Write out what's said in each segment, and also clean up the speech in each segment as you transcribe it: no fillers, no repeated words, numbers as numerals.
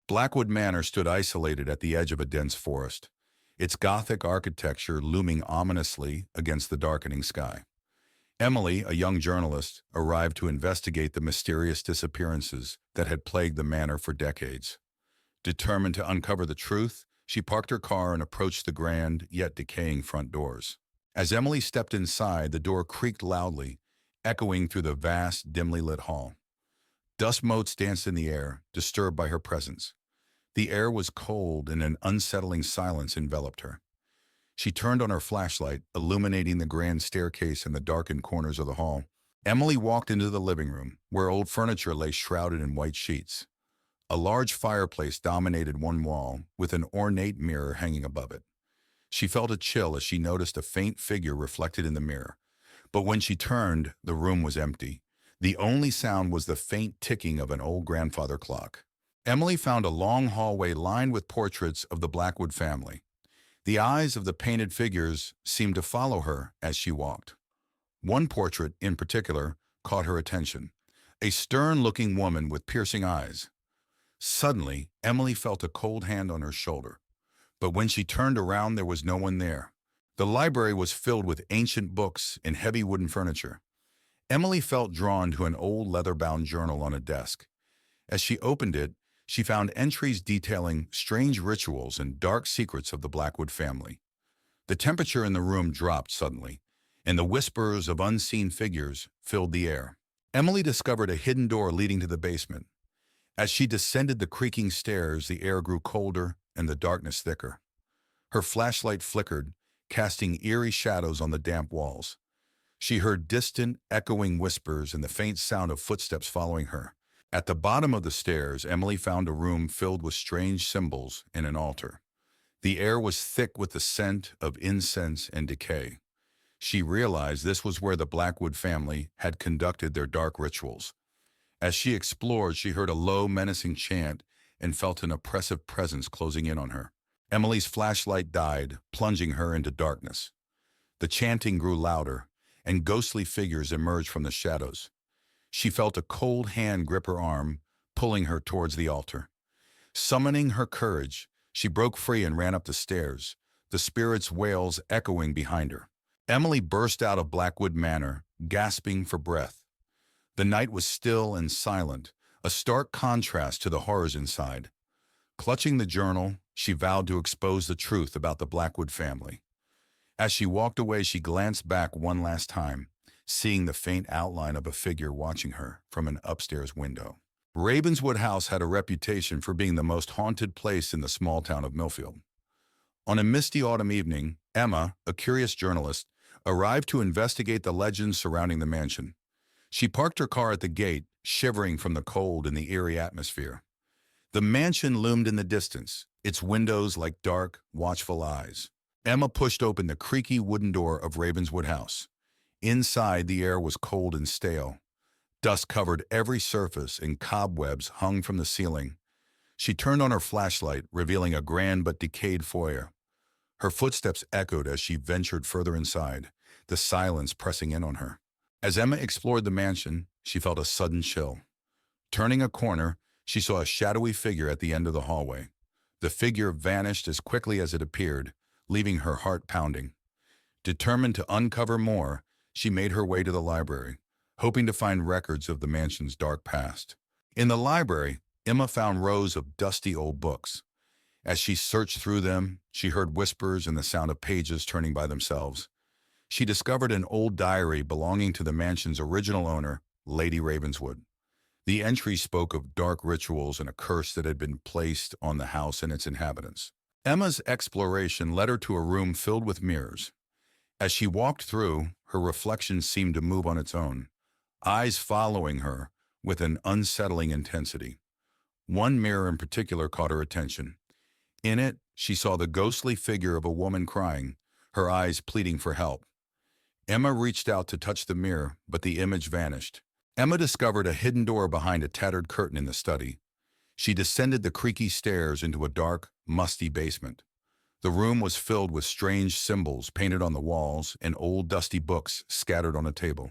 Blackwood Manor stood isolated at the edge of a dense forest, its Gothic architecture looming ominously against the darkening sky. Emily, a young journalist, arrived to investigate the mysterious disappearances that had plagued the manor for decades. Determined to uncover the truth, she parked her car and approached the grand yet decaying front doors. As Emily stepped inside, the door creaked loudly, echoing through the vast, dimly lit hall. Dust motes danced in the air, disturbed by her presence. The air was cold and an unsettling silence enveloped her. She turned on her flashlight, illuminating the grand staircase and the darkened corners of the hall. Emily walked into the living room, where old furniture lay shrouded in white sheets. A large fireplace dominated one wall, with an ornate mirror hanging above it. She felt a chill as she noticed a faint figure reflected in the mirror. But when she turned, the room was empty. The only sound was the faint ticking of an old grandfather clock. Emily found a long hallway lined with portraits of the Blackwood family. The eyes of the painted figures seemed to follow her as she walked. One portrait, in particular, caught her attention. A stern-looking woman with piercing eyes. Suddenly, Emily felt a cold hand on her shoulder. But when she turned around, there was no one there. The library was filled with ancient books and heavy wooden furniture. Emily felt drawn to an old leather-bound journal on a desk. As she opened it, she found entries detailing strange rituals and dark secrets of the Blackwood family. The temperature in the room dropped suddenly, and the whispers of unseen figures filled the air. Emily discovered a hidden door leading to the basement. As she descended the creaking stairs, the air grew colder and the darkness thicker. Her flashlight flickered, casting eerie shadows on the damp walls. She heard distant, echoing whispers and the faint sound of footsteps following her. At the bottom of the stairs, Emily found a room filled with strange symbols and an altar. The air was thick with the scent of incense and decay. She realized this was where the Blackwood family had conducted their dark rituals. As she explored, she heard a low, menacing chant and felt an oppressive presence closing in on her. Emily's flashlight died, plunging her into darkness. The chanting grew louder, and ghostly figures emerged from the shadows. She felt a cold hand grip her arm, pulling her towards the altar. Summoning her courage, she broke free and ran up the stairs, the spirit's wails echoing behind her. Emily burst out of Blackwood Manor, gasping for breath. The night was still and silent, a stark contrast to the horrors inside. Clutching the journal, she vowed to expose the truth about the Blackwood family. As she walked away, she glanced back one last time, seeing the faint outline of a figure watching her from an upstairs window. Ravenswood House had a reputation for being the most haunted place in the small town of Millfield. On a misty autumn evening, Emma, a curious journalist, arrived to investigate the legends surrounding the mansion. She parked her car at the gate, shivering from the cold and the eerie atmosphere. The mansion loomed in the distance, its windows like dark, watchful eyes. Emma pushed open the creaky wooden door of Ravenswood House. Inside, the air was cold and stale. Dust covered every surface and cobwebs hung from the ceiling. She turned on her flashlight, revealing a grand but decayed foyer. Her footsteps echoed as she ventured further inside, the silence pressing in on her. As Emma explored the mansion, she felt a sudden chill. Turning a corner, she saw a shadowy figure at the end of the hallway. The figure vanished as quickly as it appeared, leaving her heart pounding. Determined to uncover more, she made her way to the library, hoping to find records of the mansion's dark past. In the library, Emma found rows of dusty old books. As she searched through them, she heard whispers and the sound of pages turning by themselves. She discovered an old diary belonging to the mansion's original owner, Lady Ravenswood. The entry spoke of dark rituals and a curse that had been placed on the house and its inhabitants. Emma's exploration led her to a room filled with mirrors. As she walked through, her reflection seemed to move on its own, eyes following her with an unsettling intensity. One mirror in particular caught her attention. In it, she saw the ghostly figure of a woman crying, her eyes pleading for help. Emma reached out to touch the mirror, but the image vanished. Emma discovered a hidden door behind a tattered curtain in the study. She descended the creaky stairs into a dark, musty basement. The room was filled with strange symbols painted on the walls and old dusty books scattered on a table.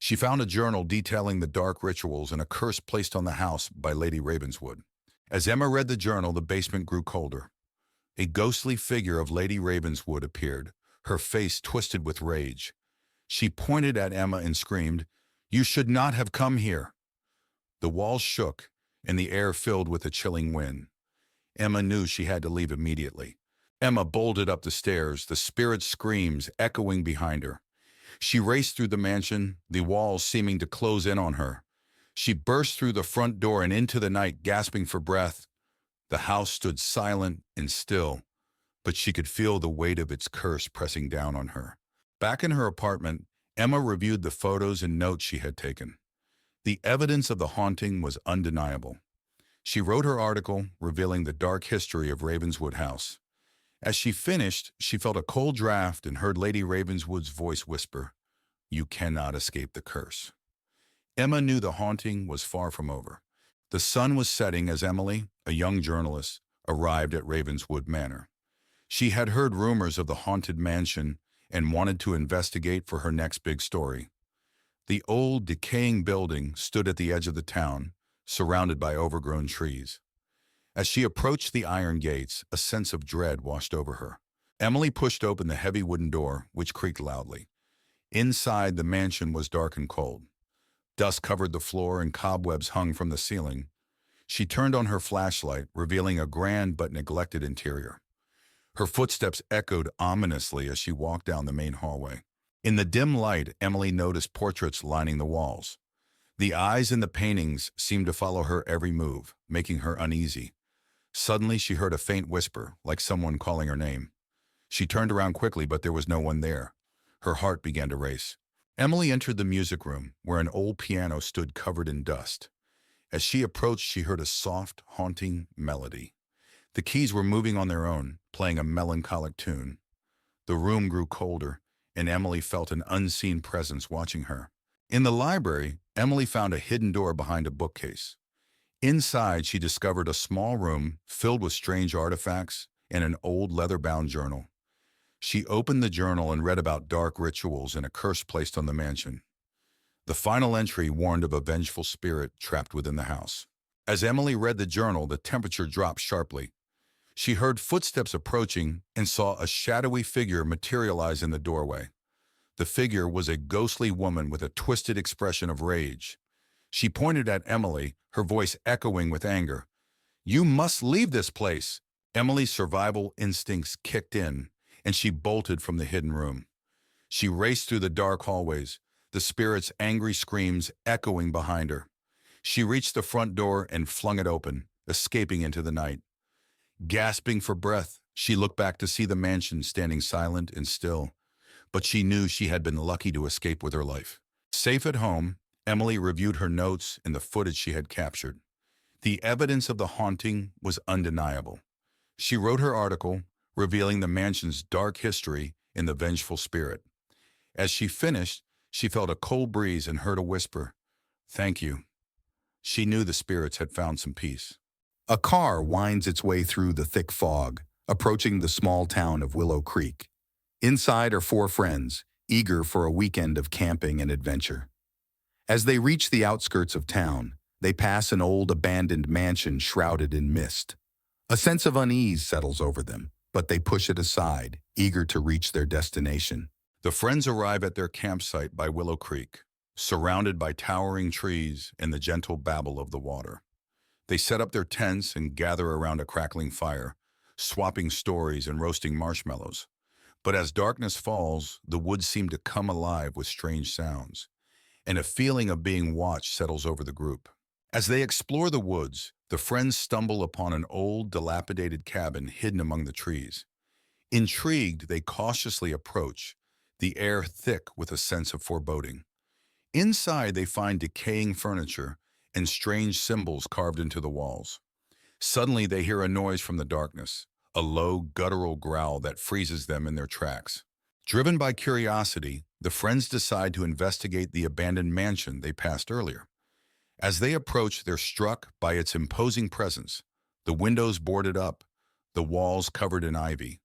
She found a journal detailing the dark rituals and a curse placed on the house by Lady Ravenswood. As Emma read the journal, the basement grew colder. A ghostly figure of Lady Ravenswood appeared, her face twisted with rage. She pointed at Emma and screamed, "You should not have come here." The walls shook, and the air filled with a chilling wind. Emma knew she had to leave immediately. Emma bolted up the stairs, the spirit's screams echoing behind her. She raced through the mansion, the walls seeming to close in on her. She burst through the front door and into the night, gasping for breath. The house stood silent and still, but she could feel the weight of its curse pressing down on her. Back in her apartment, Emma reviewed the photos and notes she had taken. The evidence of the haunting was undeniable. She wrote her article revealing the dark history of Ravenswood House. As she finished, she felt a cold draft and heard Lady Ravenswood's voice whisper, "You cannot escape the curse." Emma knew the haunting was far from over. The sun was setting as Emily, a young journalist, arrived at Ravenswood Manor. She had heard rumors of the haunted mansion and wanted to investigate for her next big story. The old, decaying building stood at the edge of the town, surrounded by overgrown trees. As she approached the iron gates, a sense of dread washed over her. Emily pushed open the heavy wooden door, which creaked loudly. Inside, the mansion was dark and cold. Dust covered the floor and cobwebs hung from the ceiling. She turned on her flashlight, revealing a grand but neglected interior. Her footsteps echoed ominously as she walked down the main hallway. In the dim light, Emily noticed portraits lining the walls. The eyes in the paintings seemed to follow her every move, making her uneasy. Suddenly, she heard a faint whisper, like someone calling her name. She turned around quickly, but there was no one there. Her heart began to race. Emily entered the music room, where an old piano stood covered in dust. As she approached, she heard a soft, haunting melody. The keys were moving on their own, playing a melancholic tune. The room grew colder, and Emily felt an unseen presence watching her. In the library, Emily found a hidden door behind a bookcase. Inside, she discovered a small room filled with strange artifacts and an old leather-bound journal. She opened the journal and read about dark rituals and a curse placed on the mansion. The final entry warned of a vengeful spirit trapped within the house. As Emily read the journal, the temperature dropped sharply. She heard footsteps approaching and saw a shadowy figure materialize in the doorway. The figure was a ghostly woman with a twisted expression of rage. She pointed at Emily, her voice echoing with anger. "You must leave this place!" Emily's survival instincts kicked in, and she bolted from the hidden room. She raced through the dark hallways, the spirit's angry screams echoing behind her. She reached the front door and flung it open, escaping into the night. Gasping for breath, she looked back to see the mansion standing silent and still, but she knew she had been lucky to escape with her life. Safe at home, Emily reviewed her notes and the footage she had captured. The evidence of the haunting was undeniable. She wrote her article, revealing the mansion's dark history and the vengeful spirit. As she finished, she felt a cold breeze and heard a whisper, "Thank you." She knew the spirits had found some peace. A car winds its way through the thick fog, approaching the small town of Willow Creek. Inside are four friends, eager for a weekend of camping and adventure. As they reach the outskirts of town, they pass an old abandoned mansion shrouded in mist. A sense of unease settles over them, but they push it aside, eager to reach their destination. The friends arrive at their campsite by Willow Creek, surrounded by towering trees and the gentle babble of the water. They set up their tents and gather around a crackling fire, swapping stories and roasting marshmallows. But as darkness falls, the woods seem to come alive with strange sounds, and a feeling of being watched settles over the group. As they explore the woods, the friends stumble upon an old, dilapidated cabin hidden among the trees. Intrigued, they cautiously approach, the air thick with a sense of foreboding. Inside, they find decaying furniture and strange symbols carved into the walls. Suddenly, they hear a noise from the darkness, a low, guttural growl that freezes them in their tracks. Driven by curiosity, the friends decide to investigate the abandoned mansion they passed earlier. As they approach, they're struck by its imposing presence, the windows boarded up, the walls covered in ivy.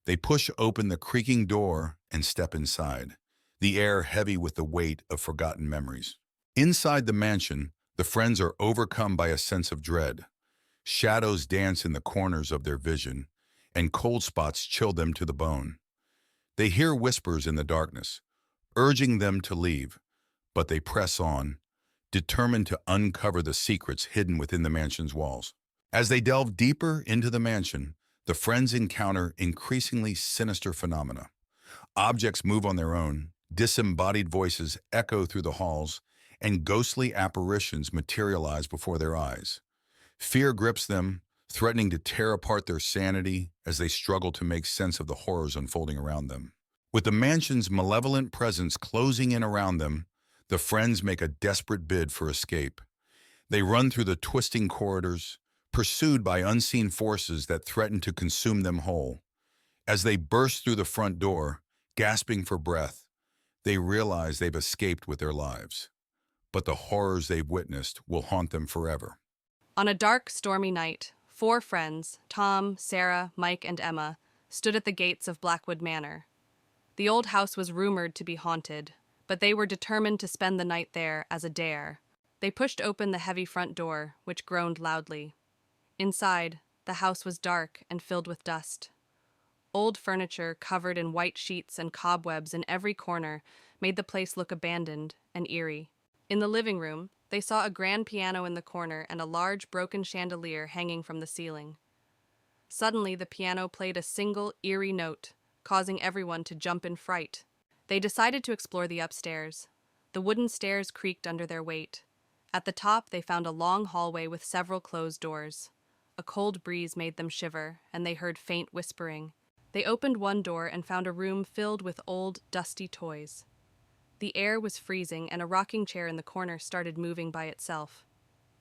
They push open the creaking door and step inside, the air heavy with the weight of forgotten memories. Inside the mansion, the friends are overcome by a sense of dread. Shadows dance in the corners of their vision, and cold spots chill them to the bone. They hear whispers in the darkness, urging them to leave, but they press on, determined to uncover the secrets hidden within the mansion's walls. As they delve deeper into the mansion, the friends encounter increasingly sinister phenomena. Objects move on their own, disembodied voices echo through the halls, and ghostly apparitions materialize before their eyes. Fear grips them, threatening to tear apart their sanity as they struggle to make sense of the horrors unfolding around them. With the mansion's malevolent presence closing in around them, the friends make a desperate bid for escape. They run through the twisting corridors, pursued by unseen forces that threaten to consume them whole. As they burst through the front door, gasping for breath, they realize they've escaped with their lives. But the horrors they've witnessed will haunt them forever. On a dark, stormy night, 4 friends, Tom, Sarah, Mike, and Emma, stood at the gates of Blackwood Manor. The old house was rumored to be haunted, but they were determined to spend the night there as a dare. They pushed open the heavy front door, which groaned loudly. Inside, the house was dark and filled with dust. Old furniture covered in white sheets and cobwebs in every corner made the place look abandoned and eerie. In the living room, they saw a grand piano in the corner and a large broken chandelier hanging from the ceiling. Suddenly, the piano played a single, eerie note, causing everyone to jump in fright. They decided to explore the upstairs. The wooden stairs creaked under their weight. At the top, they found a long hallway with several closed doors. A cold breeze made them shiver, and they heard faint whispering. They opened one door and found a room filled with old, dusty toys. The air was freezing, and a rocking chair in the corner started moving by itself.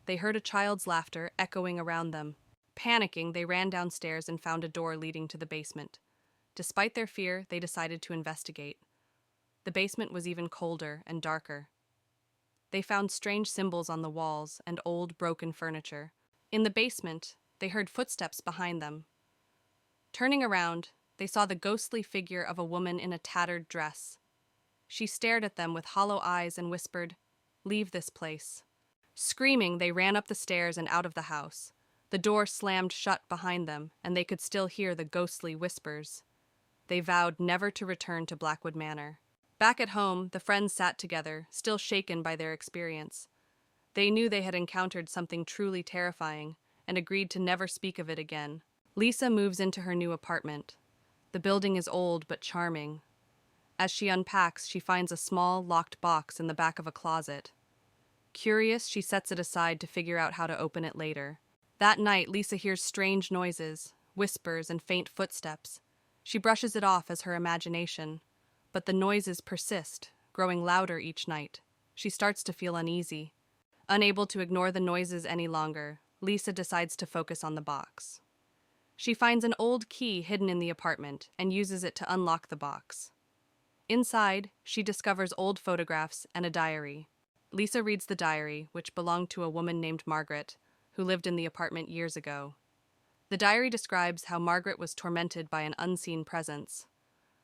They heard a child's laughter echoing around them. Panicking, they ran downstairs and found a door leading to the basement. Despite their fear, they decided to investigate. The basement was even colder and darker. They found strange symbols on the walls and old, broken furniture. In the basement, they heard footsteps behind them. Turning around, they saw the ghostly figure of a woman in a tattered dress. She stared at them with hollow eyes and whispered, "Leave this place." Screaming, they ran up the stairs and out of the house. The door slammed shut behind them, and they could still hear the ghostly whispers. They vowed never to return to Blackwood Manor. Back at home, the friends sat together, still shaken by their experience. They knew they had encountered something truly terrifying, and agreed to never speak of it again. Lisa moves into her new apartment. The building is old but charming. As she unpacks, she finds a small, locked box in the back of a closet. Curious, she sets it aside to figure out how to open it later. That night, Lisa hears strange noises, whispers, and faint footsteps. She brushes it off as her imagination, but the noises persist, growing louder each night. She starts to feel uneasy. Unable to ignore the noises any longer, Lisa decides to focus on the box. She finds an old key hidden in the apartment and uses it to unlock the box. Inside, she discovers old photographs and a diary. Lisa reads the diary, which belonged to a woman named Margaret, who lived in the apartment years ago. The diary describes how Margaret was tormented by an unseen presence.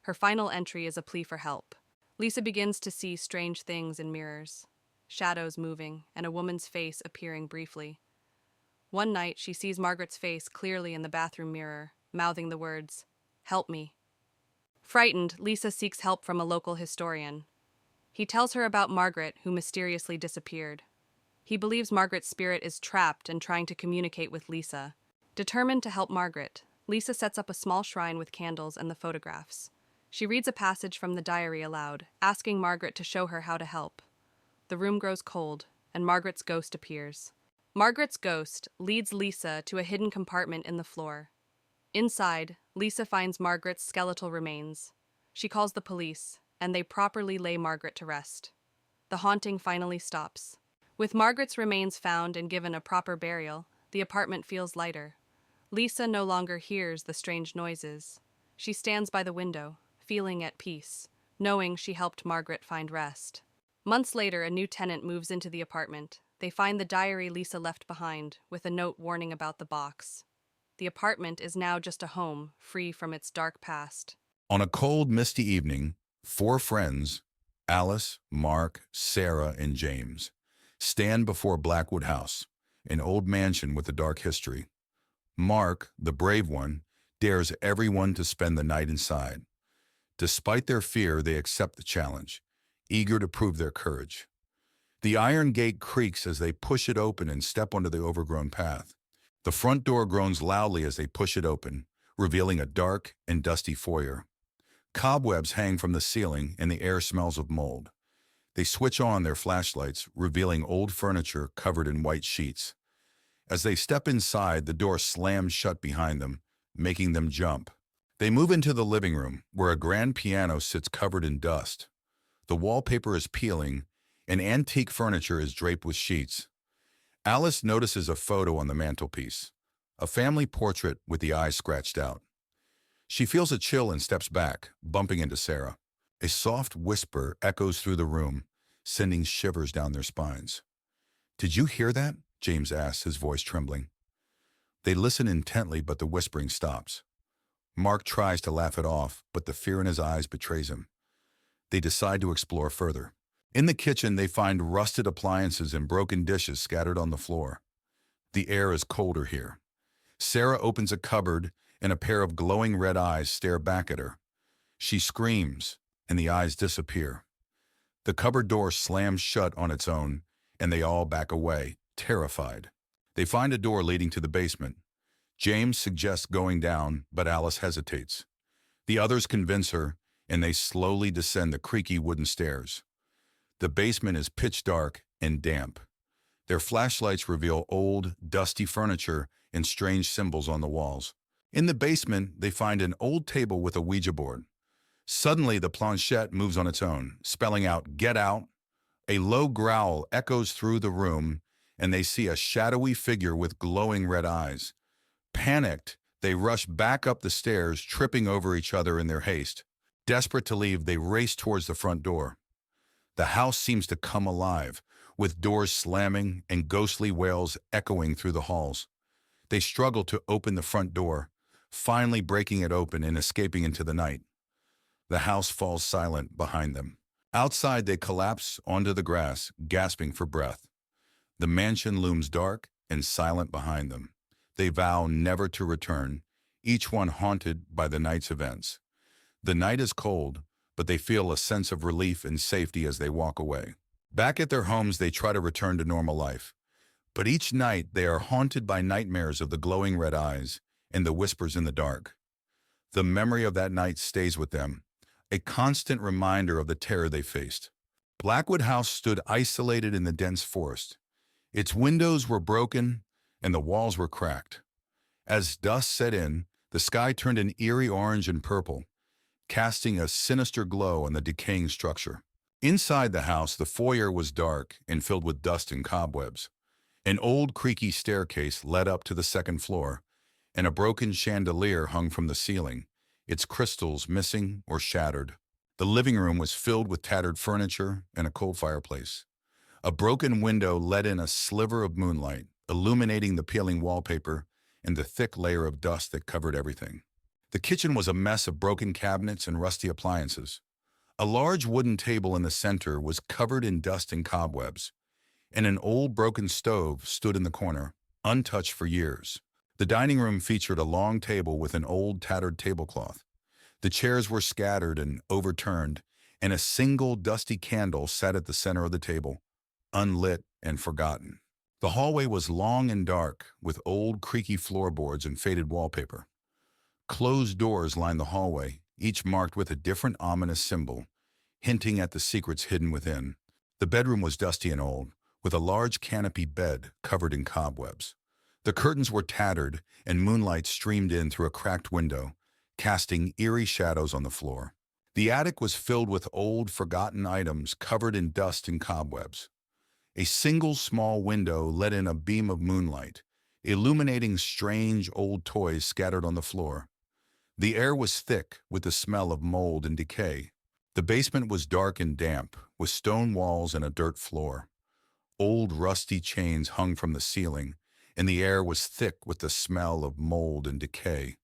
Her final entry is a plea for help. Lisa begins to see strange things in mirrors, shadows moving, and a woman's face appearing briefly. One night, she sees Margaret's face clearly in the bathroom mirror, mouthing the words, "Help me." Frightened, Lisa seeks help from a local historian. He tells her about Margaret, who mysteriously disappeared. He believes Margaret's spirit is trapped and trying to communicate with Lisa. Determined to help Margaret, Lisa sets up a small shrine with candles and the photographs. She reads a passage from the diary aloud, asking Margaret to show her how to help. The room grows cold, and Margaret's ghost appears. Margaret's ghost leads Lisa to a hidden compartment in the floor. Inside, Lisa finds Margaret's skeletal remains. She calls the police, and they properly lay Margaret to rest. The haunting finally stops. With Margaret's remains found and given a proper burial, the apartment feels lighter. Lisa no longer hears the strange noises. She stands by the window, feeling at peace, knowing she helped Margaret find rest. Months later, a new tenant moves into the apartment. They find the diary Lisa left behind, with a note warning about the box. The apartment is now just a home, free from its dark past. On a cold, misty evening, 4 friends, Alice, Mark, Sarah, and James, stand before Blackwood House, an old mansion with a dark history. Mark, the brave one, dares everyone to spend the night inside. Despite their fear, they accept the challenge, eager to prove their courage. The iron gate creaks as they push it open and step onto the overgrown path. The front door groans loudly as they push it open, revealing a dark and dusty foyer. Cobwebs hang from the ceiling and the air smells of mold. They switch on their flashlights, revealing old furniture covered in white sheets. As they step inside, the door slams shut behind them, making them jump. They move into the living room, where a grand piano sits covered in dust. The wallpaper is peeling, and antique furniture is draped with sheets. Alice notices a photo on the mantelpiece, a family portrait with the eyes scratched out. She feels a chill and steps back, bumping into Sarah. A soft whisper echoes through the room, sending shivers down their spines. "Did you hear that?" James asks, his voice trembling. They listen intently, but the whispering stops. Mark tries to laugh it off, but the fear in his eyes betrays him. They decide to explore further. In the kitchen, they find rusted appliances and broken dishes scattered on the floor. The air is colder here. Sarah opens a cupboard, and a pair of glowing red eyes stare back at her. She screams, and the eyes disappear. The cupboard door slams shut on its own, and they all back away, terrified. They find a door leading to the basement. James suggests going down, but Alice hesitates. The others convince her, and they slowly descend the creaky wooden stairs. The basement is pitch dark and damp. Their flashlights reveal old, dusty furniture and strange symbols on the walls. In the basement, they find an old table with a Ouija board. Suddenly, the planchette moves on its own, spelling out, "Get out." A low growl echoes through the room, and they see a shadowy figure with glowing red eyes. Panicked, they rush back up the stairs, tripping over each other in their haste. Desperate to leave, they race towards the front door. The house seems to come alive, with doors slamming and ghostly wails echoing through the halls. They struggle to open the front door, finally breaking it open and escaping into the night. The house falls silent behind them. Outside, they collapse onto the grass, gasping for breath. The mansion looms dark and silent behind them. They vow never to return, each one haunted by the night's events. The night is cold, but they feel a sense of relief and safety as they walk away. Back at their homes, they try to return to normal life. But each night, they are haunted by nightmares of the glowing red eyes and the whispers in the dark. The memory of that night stays with them, a constant reminder of the terror they faced. Blackwood House stood isolated in the dense forest. Its windows were broken and the walls were cracked. As dusk set in, the sky turned an eerie orange and purple, casting a sinister glow on the decaying structure. Inside the house, the foyer was dark and filled with dust and cobwebs. An old creaky staircase led up to the second floor, and a broken chandelier hung from the ceiling, its crystals missing or shattered. The living room was filled with tattered furniture and a cold fireplace. A broken window let in a sliver of moonlight, illuminating the peeling wallpaper and the thick layer of dust that covered everything. The kitchen was a mess of broken cabinets and rusty appliances. A large wooden table in the center was covered in dust and cobwebs, and an old broken stove stood in the corner, untouched for years. The dining room featured a long table with an old tattered tablecloth. The chairs were scattered and overturned, and a single dusty candle sat at the center of the table, unlit and forgotten. The hallway was long and dark, with old creaky floorboards and faded wallpaper. Closed doors lined the hallway, each marked with a different ominous symbol, hinting at the secrets hidden within. The bedroom was dusty and old, with a large canopy bed covered in cobwebs. The curtains were tattered, and moonlight streamed in through a cracked window, casting eerie shadows on the floor. The attic was filled with old, forgotten items covered in dust and cobwebs. A single small window let in a beam of moonlight, illuminating strange old toys scattered on the floor. The air was thick with the smell of mold and decay. The basement was dark and damp, with stone walls and a dirt floor. Old rusty chains hung from the ceiling, and the air was thick with the smell of mold and decay.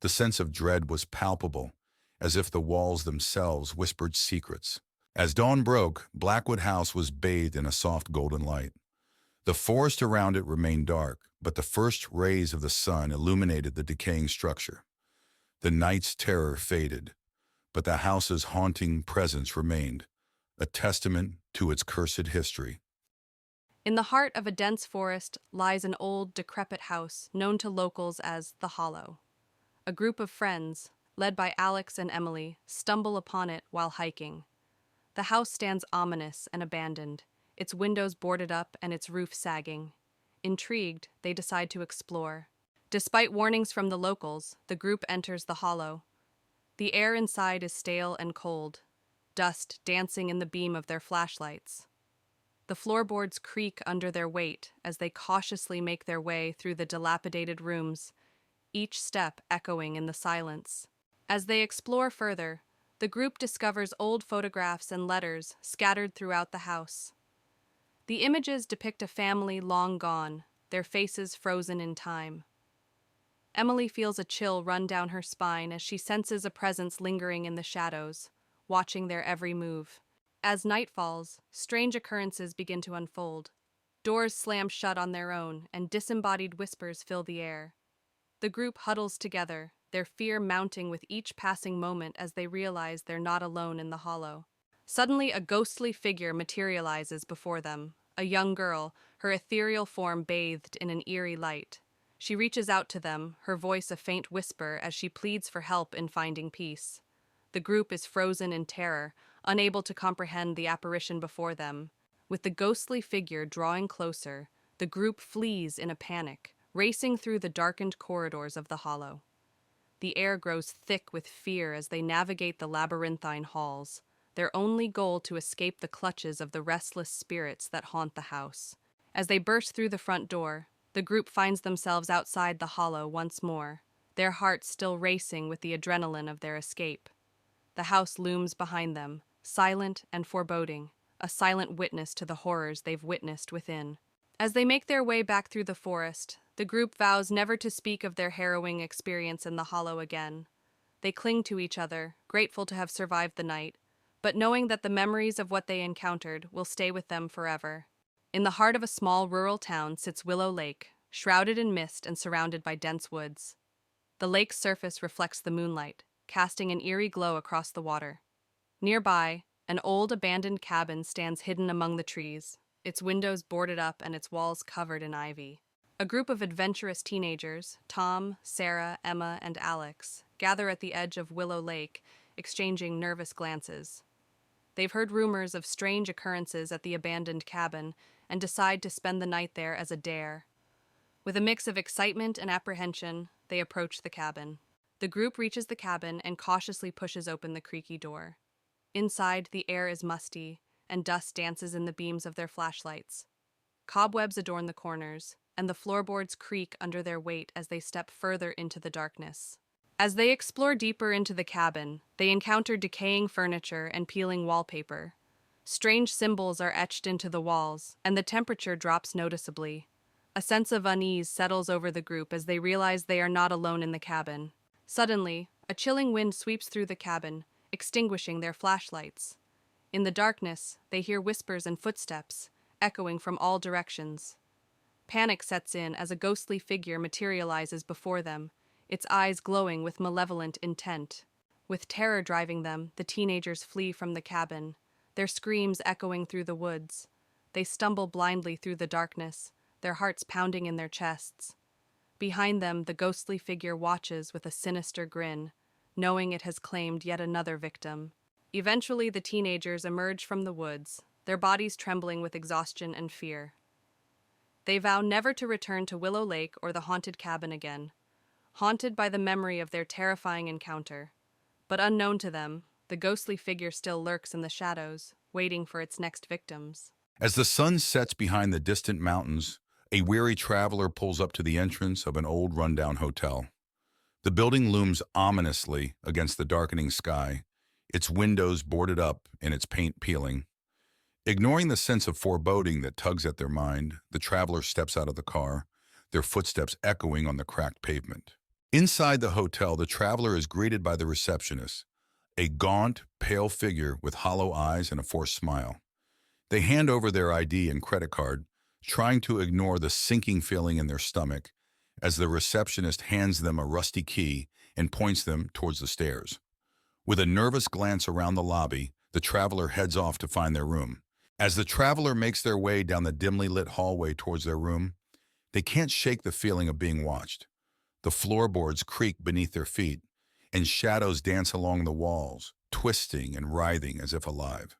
The sense of dread was palpable, as if the walls themselves whispered secrets. As dawn broke, Blackwood House was bathed in a soft golden light. The forest around it remained dark, but the first rays of the sun illuminated the decaying structure. The night's terror faded, but the house's haunting presence remained, a testament to its cursed history. In the heart of a dense forest lies an old, decrepit house known to locals as the Hollow. A group of friends, led by Alex and Emily, stumble upon it while hiking. The house stands ominous and abandoned, its windows boarded up and its roof sagging. Intrigued, they decide to explore. Despite warnings from the locals, the group enters the Hollow. The air inside is stale and cold, dust dancing in the beam of their flashlights. The floorboards creak under their weight as they cautiously make their way through the dilapidated rooms, each step echoing in the silence. As they explore further, the group discovers old photographs and letters scattered throughout the house. The images depict a family long gone, their faces frozen in time. Emily feels a chill run down her spine as she senses a presence lingering in the shadows, watching their every move. As night falls, strange occurrences begin to unfold. Doors slam shut on their own, and disembodied whispers fill the air. The group huddles together, their fear mounting with each passing moment as they realize they're not alone in the Hollow. Suddenly, a ghostly figure materializes before them, a young girl, her ethereal form bathed in an eerie light. She reaches out to them, her voice a faint whisper as she pleads for help in finding peace. The group is frozen in terror, unable to comprehend the apparition before them. With the ghostly figure drawing closer, the group flees in a panic, racing through the darkened corridors of the Hollow. The air grows thick with fear as they navigate the labyrinthine halls, their only goal to escape the clutches of the restless spirits that haunt the house. As they burst through the front door, the group finds themselves outside the Hollow once more, their hearts still racing with the adrenaline of their escape. The house looms behind them, silent and foreboding, a silent witness to the horrors they've witnessed within. As they make their way back through the forest, the group vows never to speak of their harrowing experience in the Hollow again. They cling to each other, grateful to have survived the night, but knowing that the memories of what they encountered will stay with them forever. In the heart of a small rural town sits Willow Lake, shrouded in mist and surrounded by dense woods. The lake's surface reflects the moonlight, casting an eerie glow across the water. Nearby, an old abandoned cabin stands hidden among the trees, its windows boarded up and its walls covered in ivy. A group of adventurous teenagers, Tom, Sarah, Emma, and Alex, gather at the edge of Willow Lake, exchanging nervous glances. They've heard rumors of strange occurrences at the abandoned cabin and decide to spend the night there as a dare. With a mix of excitement and apprehension, they approach the cabin. The group reaches the cabin and cautiously pushes open the creaky door. Inside, the air is musty, and dust dances in the beams of their flashlights. Cobwebs adorn the corners, and the floorboards creak under their weight as they step further into the darkness. As they explore deeper into the cabin, they encounter decaying furniture and peeling wallpaper. Strange symbols are etched into the walls, and the temperature drops noticeably. A sense of unease settles over the group as they realize they are not alone in the cabin. Suddenly, a chilling wind sweeps through the cabin, extinguishing their flashlights. In the darkness, they hear whispers and footsteps, echoing from all directions. Panic sets in as a ghostly figure materializes before them, its eyes glowing with malevolent intent. With terror driving them, the teenagers flee from the cabin, their screams echoing through the woods. They stumble blindly through the darkness, their hearts pounding in their chests. Behind them, the ghostly figure watches with a sinister grin, knowing it has claimed yet another victim. Eventually, the teenagers emerge from the woods, their bodies trembling with exhaustion and fear. They vow never to return to Willow Lake or the haunted cabin again, haunted by the memory of their terrifying encounter. But unknown to them, the ghostly figure still lurks in the shadows, waiting for its next victims. As the sun sets behind the distant mountains, a weary traveler pulls up to the entrance of an old rundown hotel. The building looms ominously against the darkening sky, its windows boarded up and its paint peeling. Ignoring the sense of foreboding that tugs at their mind, the traveler steps out of the car, their footsteps echoing on the cracked pavement. Inside the hotel, the traveler is greeted by the receptionist, a gaunt, pale figure with hollow eyes and a forced smile. They hand over their ID and credit card, trying to ignore the sinking feeling in their stomach as the receptionist hands them a rusty key and points them towards the stairs. With a nervous glance around the lobby, the traveler heads off to find their room. As the traveler makes their way down the dimly lit hallway towards their room, they can't shake the feeling of being watched. The floorboards creak beneath their feet, and shadows dance along the walls, twisting and writhing as if alive.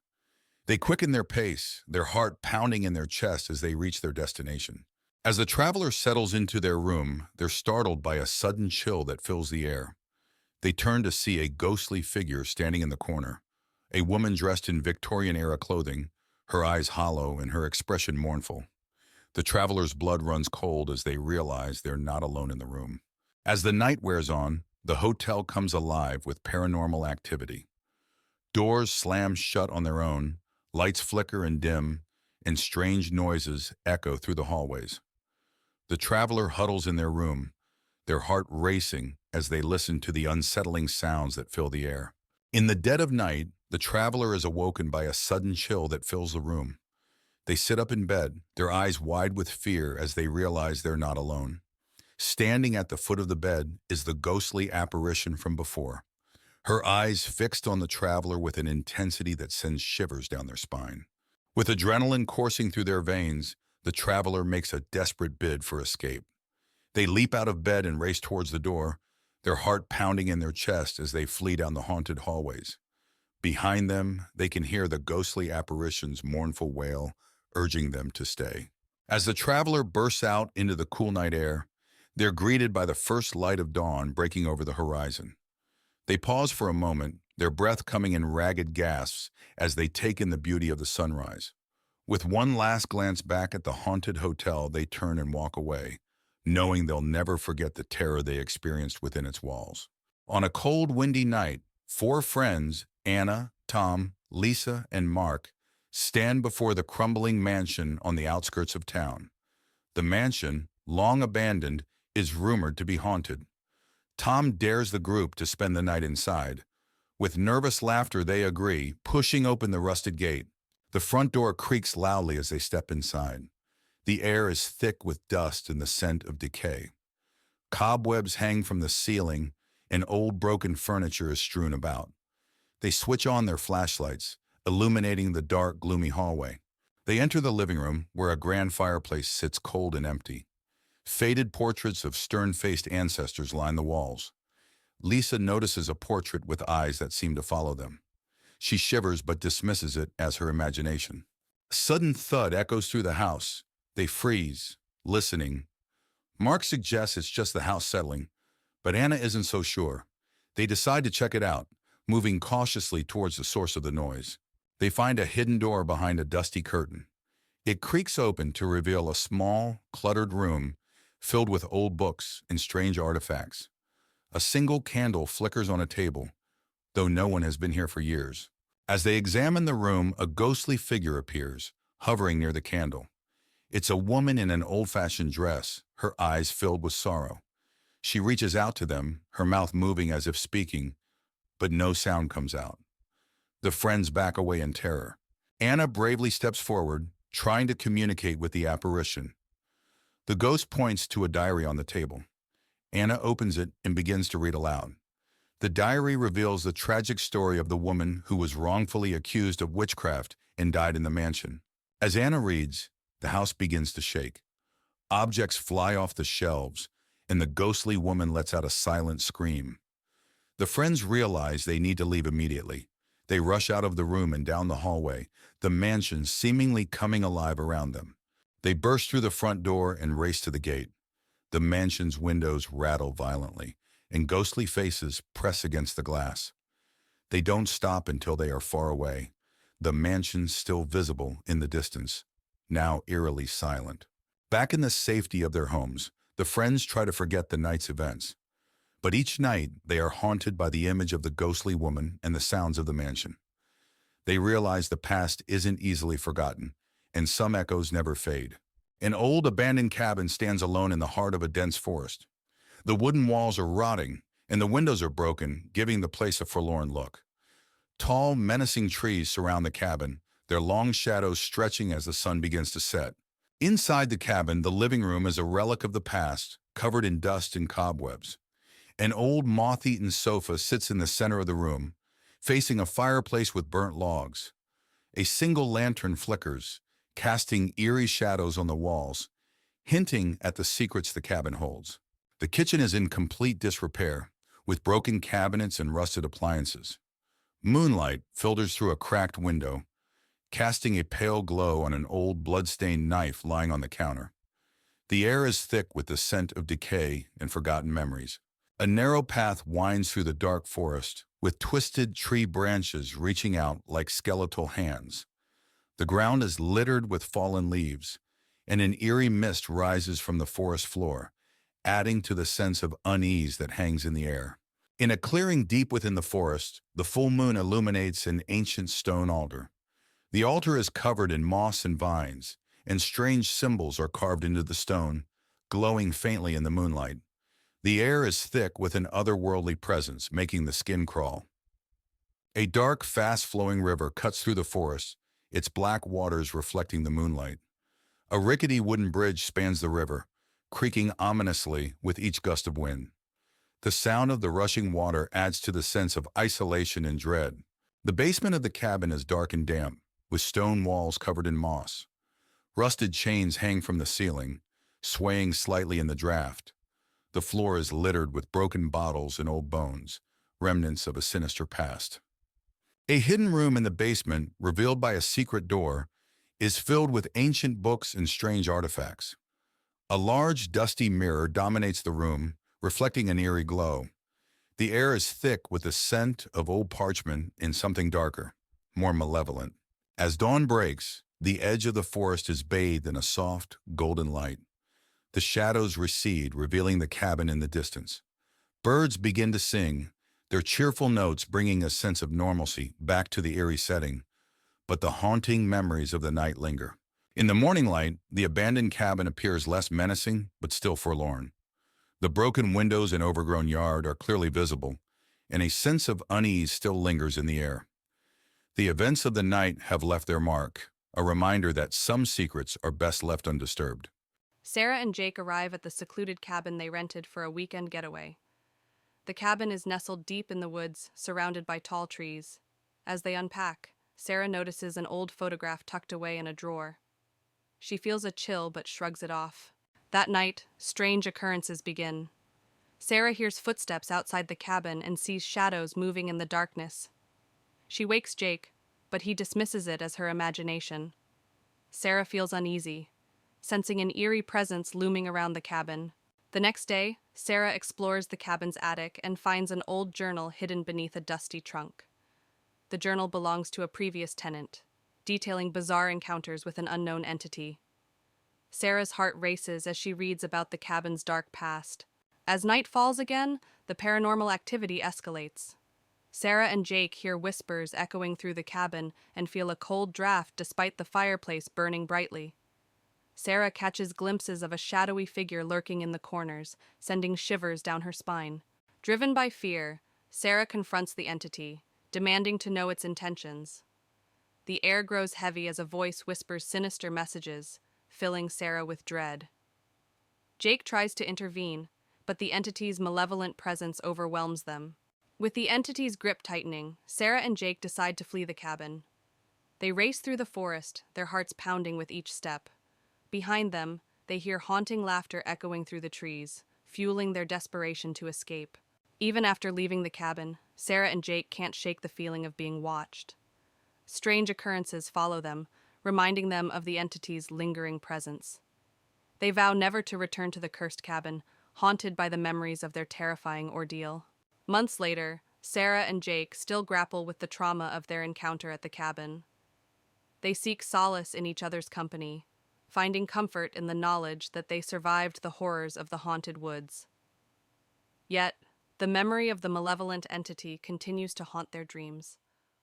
They quicken their pace, their heart pounding in their chest as they reach their destination. As the traveler settles into their room, they're startled by a sudden chill that fills the air. They turn to see a ghostly figure standing in the corner, a woman dressed in Victorian-era clothing, her eyes hollow and her expression mournful. The traveler's blood runs cold as they realize they're not alone in the room. As the night wears on, the hotel comes alive with paranormal activity. Doors slam shut on their own, lights flicker and dim, and strange noises echo through the hallways. The traveler huddles in their room, their heart racing as they listen to the unsettling sounds that fill the air. In the dead of night, the traveler is awoken by a sudden chill that fills the room. They sit up in bed, their eyes wide with fear as they realize they're not alone. Standing at the foot of the bed is the ghostly apparition from before, her eyes fixed on the traveler with an intensity that sends shivers down their spine. With adrenaline coursing through their veins, the traveler makes a desperate bid for escape. They leap out of bed and race towards the door, their heart pounding in their chest as they flee down the haunted hallways. Behind them, they can hear the ghostly apparition's mournful wail, urging them to stay. As the traveler bursts out into the cool night air, they're greeted by the first light of dawn breaking over the horizon. They pause for a moment, their breath coming in ragged gasps as they take in the beauty of the sunrise. With one last glance back at the haunted hotel, they turn and walk away, knowing they'll never forget the terror they experienced within its walls. On a cold, windy night, four friends, Anna, Tom, Lisa, and Mark, stand before the crumbling mansion on the outskirts of town. The mansion, long abandoned, is rumored to be haunted. Tom dares the group to spend the night inside. With nervous laughter, they agree, pushing open the rusted gate. The front door creaks loudly as they step inside. The air is thick with dust and the scent of decay. Cobwebs hang from the ceiling, and old broken furniture is strewn about. They switch on their flashlights, illuminating the dark, gloomy hallway. They enter the living room, where a grand fireplace sits cold and empty. Faded portraits of stern-faced ancestors line the walls. Lisa notices a portrait with eyes that seem to follow them. She shivers but dismisses it as her imagination. A sudden thud echoes through the house. They freeze, listening. Mark suggests it's just the house settling, but Anna isn't so sure. They decide to check it out, moving cautiously towards the source of the noise. They find a hidden door behind a dusty curtain. It creaks open to reveal a small, cluttered room filled with old books and strange artifacts. A single candle flickers on a table, though no one has been here for years. As they examine the room, a ghostly figure appears, hovering near the candle. It's a woman in an old-fashioned dress, her eyes filled with sorrow. She reaches out to them, her mouth moving as if speaking, but no sound comes out. The friends back away in terror. Anna bravely steps forward, trying to communicate with the apparition. The ghost points to a diary on the table. Anna opens it and begins to read aloud. The diary reveals the tragic story of the woman who was wrongfully accused of witchcraft and died in the mansion. As Anna reads, the house begins to shake. Objects fly off the shelves, and the ghostly woman lets out a silent scream. The friends realize they need to leave immediately. They rush out of the room and down the hallway, the mansion seemingly coming alive around them. They burst through the front door and race to the gate. The mansion's windows rattle violently, and ghostly faces press against the glass. They don't stop until they are far away, the mansion still visible in the distance, now eerily silent. Back in the safety of their homes, the friends try to forget the night's events. But each night, they are haunted by the image of the ghostly woman and the sounds of the mansion. They realize the past isn't easily forgotten, and some echoes never fade. An old abandoned cabin stands alone in the heart of a dense forest. The wooden walls are rotting, and the windows are broken, giving the place a forlorn look. Tall, menacing trees surround the cabin, their long shadows stretching as the sun begins to set. Inside the cabin, the living room is a relic of the past, covered in dust and cobwebs. An old moth-eaten sofa sits in the center of the room, facing a fireplace with burnt logs. A single lantern flickers, casting eerie shadows on the walls, hinting at the secrets the cabin holds. The kitchen is in complete disrepair, with broken cabinets and rusted appliances. Moonlight filters through a cracked window, casting a pale glow on an old blood-stained knife lying on the counter. The air is thick with the scent of decay and forgotten memories. A narrow path winds through the dark forest, with twisted tree branches reaching out like skeletal hands. The ground is littered with fallen leaves, and an eerie mist rises from the forest floor, adding to the sense of unease that hangs in the air. In a clearing deep within the forest, the full moon illuminates an ancient stone altar. The altar is covered in moss and vines, and strange symbols are carved into the stone, glowing faintly in the moonlight. The air is thick with an otherworldly presence, making the skin crawl. A dark, fast-flowing river cuts through the forest, its black waters reflecting the moonlight. A rickety wooden bridge spans the river, creaking ominously with each gust of wind. The sound of the rushing water adds to the sense of isolation and dread. The basement of the cabin is dark and damp, with stone walls covered in moss. Rusted chains hang from the ceiling, swaying slightly in the draft. The floor is littered with broken bottles and old bones, remnants of a sinister past. A hidden room in the basement, revealed by a secret door, is filled with ancient books and strange artifacts. A large, dusty mirror dominates the room, reflecting an eerie glow. The air is thick with the scent of old parchment and something darker, more malevolent. As dawn breaks, the edge of the forest is bathed in a soft, golden light. The shadows recede, revealing the cabin in the distance. Birds begin to sing, their cheerful notes bringing a sense of normalcy back to the eerie setting, but the haunting memories of the night linger. In the morning light, the abandoned cabin appears less menacing, but still forlorn. The broken windows and overgrown yard are clearly visible, and a sense of unease still lingers in the air. The events of the night have left their mark, a reminder that some secrets are best left undisturbed. Sarah and Jake arrive at the secluded cabin they rented for a weekend getaway. The cabin is nestled deep in the woods, surrounded by tall trees. As they unpack, Sarah notices an old photograph tucked away in a drawer. She feels a chill but shrugs it off. That night, strange occurrences begin. Sarah hears footsteps outside the cabin and sees shadows moving in the darkness. She wakes Jake, but he dismisses it as her imagination. Sarah feels uneasy, sensing an eerie presence looming around the cabin. The next day, Sarah explores the cabin's attic and finds an old journal hidden beneath a dusty trunk. The journal belongs to a previous tenant, detailing bizarre encounters with an unknown entity. Sarah's heart races as she reads about the cabin's dark past. As night falls again, the paranormal activity escalates. Sarah and Jake hear whispers echoing through the cabin and feel a cold draft despite the fireplace burning brightly. Sarah catches glimpses of a shadowy figure lurking in the corners, sending shivers down her spine. Driven by fear, Sarah confronts the entity, demanding to know its intentions. The air grows heavy as a voice whispers sinister messages, filling Sarah with dread. Jake tries to intervene, but the entity's malevolent presence overwhelms them. With the entity's grip tightening, Sarah and Jake decide to flee the cabin. They race through the forest, their hearts pounding with each step. Behind them, they hear haunting laughter echoing through the trees, fueling their desperation to escape. Even after leaving the cabin, Sarah and Jake can't shake the feeling of being watched. Strange occurrences follow them, reminding them of the entity's lingering presence. They vow never to return to the cursed cabin, haunted by the memories of their terrifying ordeal. Months later, Sarah and Jake still grapple with the trauma of their encounter at the cabin. They seek solace in each other's company, finding comfort in the knowledge that they survived the horrors of the haunted woods. Yet, the memory of the malevolent entity continues to haunt their dreams,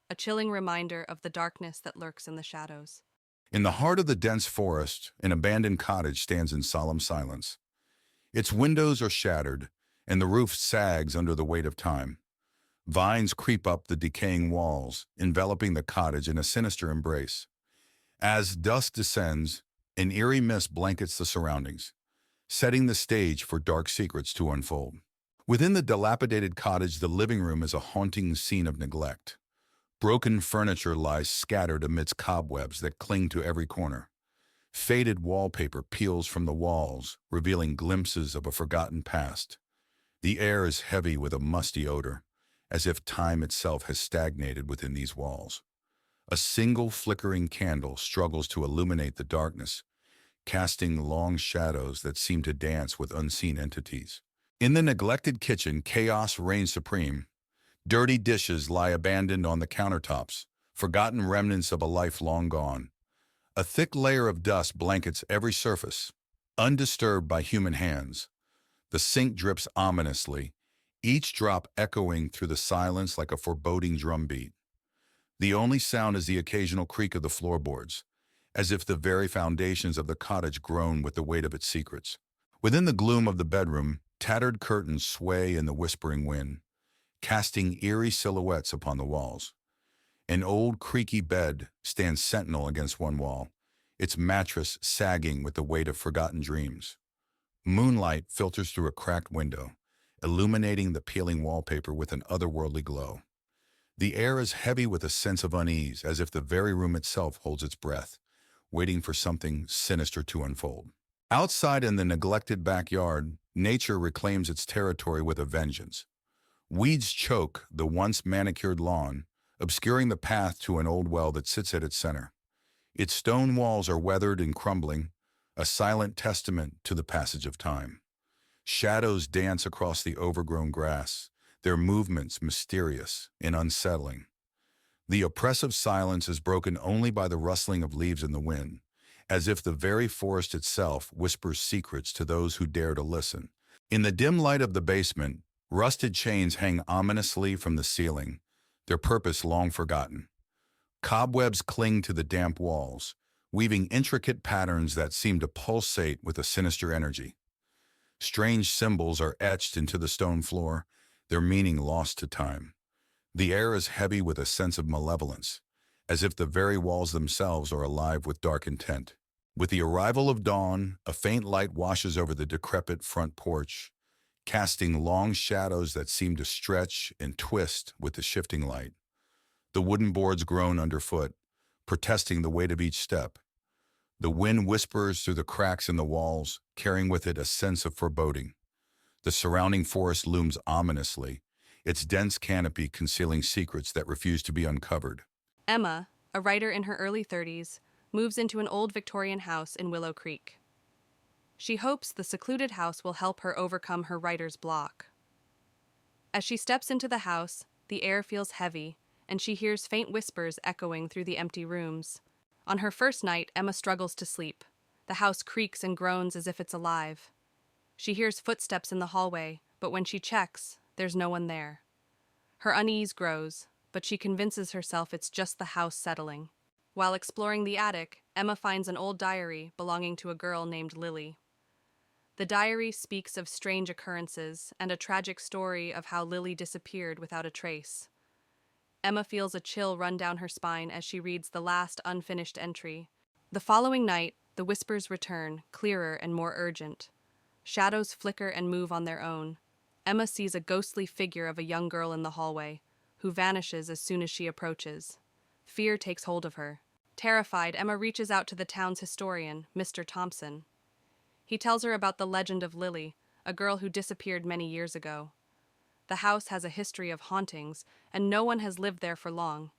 a chilling reminder of the darkness that lurks in the shadows. In the heart of the dense forest, an abandoned cottage stands in solemn silence. Its windows are shattered, and the roof sags under the weight of time. Vines creep up the decaying walls, enveloping the cottage in a sinister embrace. As dusk descends, An eerie mist blankets the surroundings, setting the stage for dark secrets to unfold. Within the dilapidated cottage, the living room is a haunting scene of neglect. Broken furniture lies scattered amidst cobwebs that cling to every corner. Faded wallpaper peels from the walls, revealing glimpses of a forgotten past. The air is heavy with a musty odor, as if time itself has stagnated within these walls. A single flickering candle struggles to illuminate the darkness, casting long shadows that seem to dance with unseen entities. In the neglected kitchen, chaos reigns supreme. Dirty dishes lie abandoned on the countertops, forgotten remnants of a life long gone. A thick layer of dust blankets every surface, undisturbed by human hands. The sink drips ominously, each drop echoing through the silence like a foreboding drumbeat. The only sound is the occasional creak of the floorboards, as if the very foundations of the cottage groan with the weight of its secrets. Within the gloom of the bedroom, tattered curtains sway in the whispering wind, casting eerie silhouettes upon the walls. An old, creaky bed stands sentinel against one wall, its mattress sagging with the weight of forgotten dreams. Moonlight filters through a cracked window, illuminating the peeling wallpaper with an otherworldly glow. The air is heavy with a sense of unease, as if the very room itself holds its breath, waiting for something sinister to unfold. Outside in the neglected backyard, nature reclaims its territory with a vengeance. Weeds choke the once manicured lawn, obscuring the path to an old well that sits at its center. Its stone walls are weathered and crumbling, a silent testament to the passage of time. Shadows dance across the overgrown grass, their movements mysterious and unsettling. The oppressive silence is broken only by the rustling of leaves in the wind, as if the very forest itself whispers secrets to those who dare to listen. In the dim light of the basement, rusted chains hang ominously from the ceiling, their purpose long forgotten. Cobwebs cling to the damp walls, weaving intricate patterns that seem to pulsate with a sinister energy. Strange symbols are etched into the stone floor, their meaning lost to time. The air is heavy with a sense of malevolence, as if the very walls themselves are alive with dark intent. With the arrival of dawn, a faint light washes over the decrepit front porch, casting long shadows that seem to stretch and twist with the shifting light. The wooden boards groan underfoot, protesting the weight of each step. The wind whispers through the cracks in the walls, carrying with it a sense of foreboding. The surrounding forest looms ominously, its dense canopy concealing secrets that refuse to be uncovered. Emma, a writer in her early 30s, moves into an old Victorian house in Willow Creek. She hopes the secluded house will help her overcome her writer's block. As she steps into the house, the air feels heavy, and she hears faint whispers echoing through the empty rooms. On her first night, Emma struggles to sleep. The house creaks and groans as if it's alive. She hears footsteps in the hallway, but when she checks, there's no one there. Her unease grows, but she convinces herself it's just the house settling. While exploring the attic, Emma finds an old diary belonging to a girl named Lily. The diary speaks of strange occurrences and a tragic story of how Lily disappeared without a trace. Emma feels a chill run down her spine as she reads the last unfinished entry. The following night, the whispers return, clearer and more urgent. Shadows flicker and move on their own. Emma sees a ghostly figure of a young girl in the hallway, who vanishes as soon as she approaches. Fear takes hold of her. Terrified, Emma reaches out to the town's historian, Mr. Thompson. He tells her about the legend of Lily, a girl who disappeared many years ago. The house has a history of hauntings, and no one has lived there for long.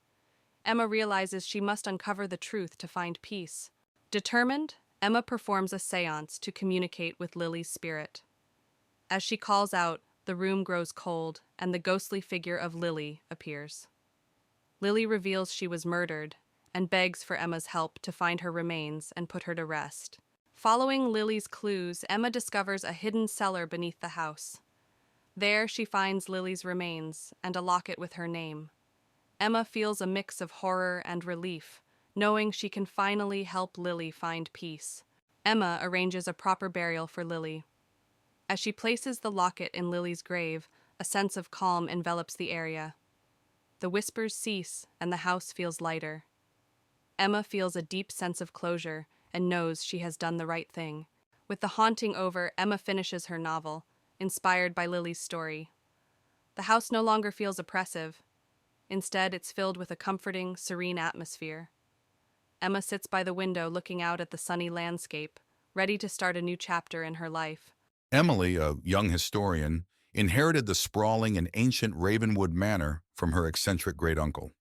Emma realizes she must uncover the truth to find peace. Determined, Emma performs a seance to communicate with Lily's spirit. As she calls out, the room grows cold, and the ghostly figure of Lily appears. Lily reveals she was murdered, and begs for Emma's help to find her remains and put her to rest. Following Lily's clues, Emma discovers a hidden cellar beneath the house. There she finds Lily's remains and a locket with her name. Emma feels a mix of horror and relief, knowing she can finally help Lily find peace. Emma arranges a proper burial for Lily. As she places the locket in Lily's grave, a sense of calm envelops the area. The whispers cease and the house feels lighter. Emma feels a deep sense of closure and knows she has done the right thing. With the haunting over, Emma finishes her novel, inspired by Lily's story. The house no longer feels oppressive. Instead, it's filled with a comforting, serene atmosphere. Emma sits by the window looking out at the sunny landscape, ready to start a new chapter in her life. Emily, a young historian, inherited the sprawling and ancient Ravenwood Manor from her eccentric great-uncle.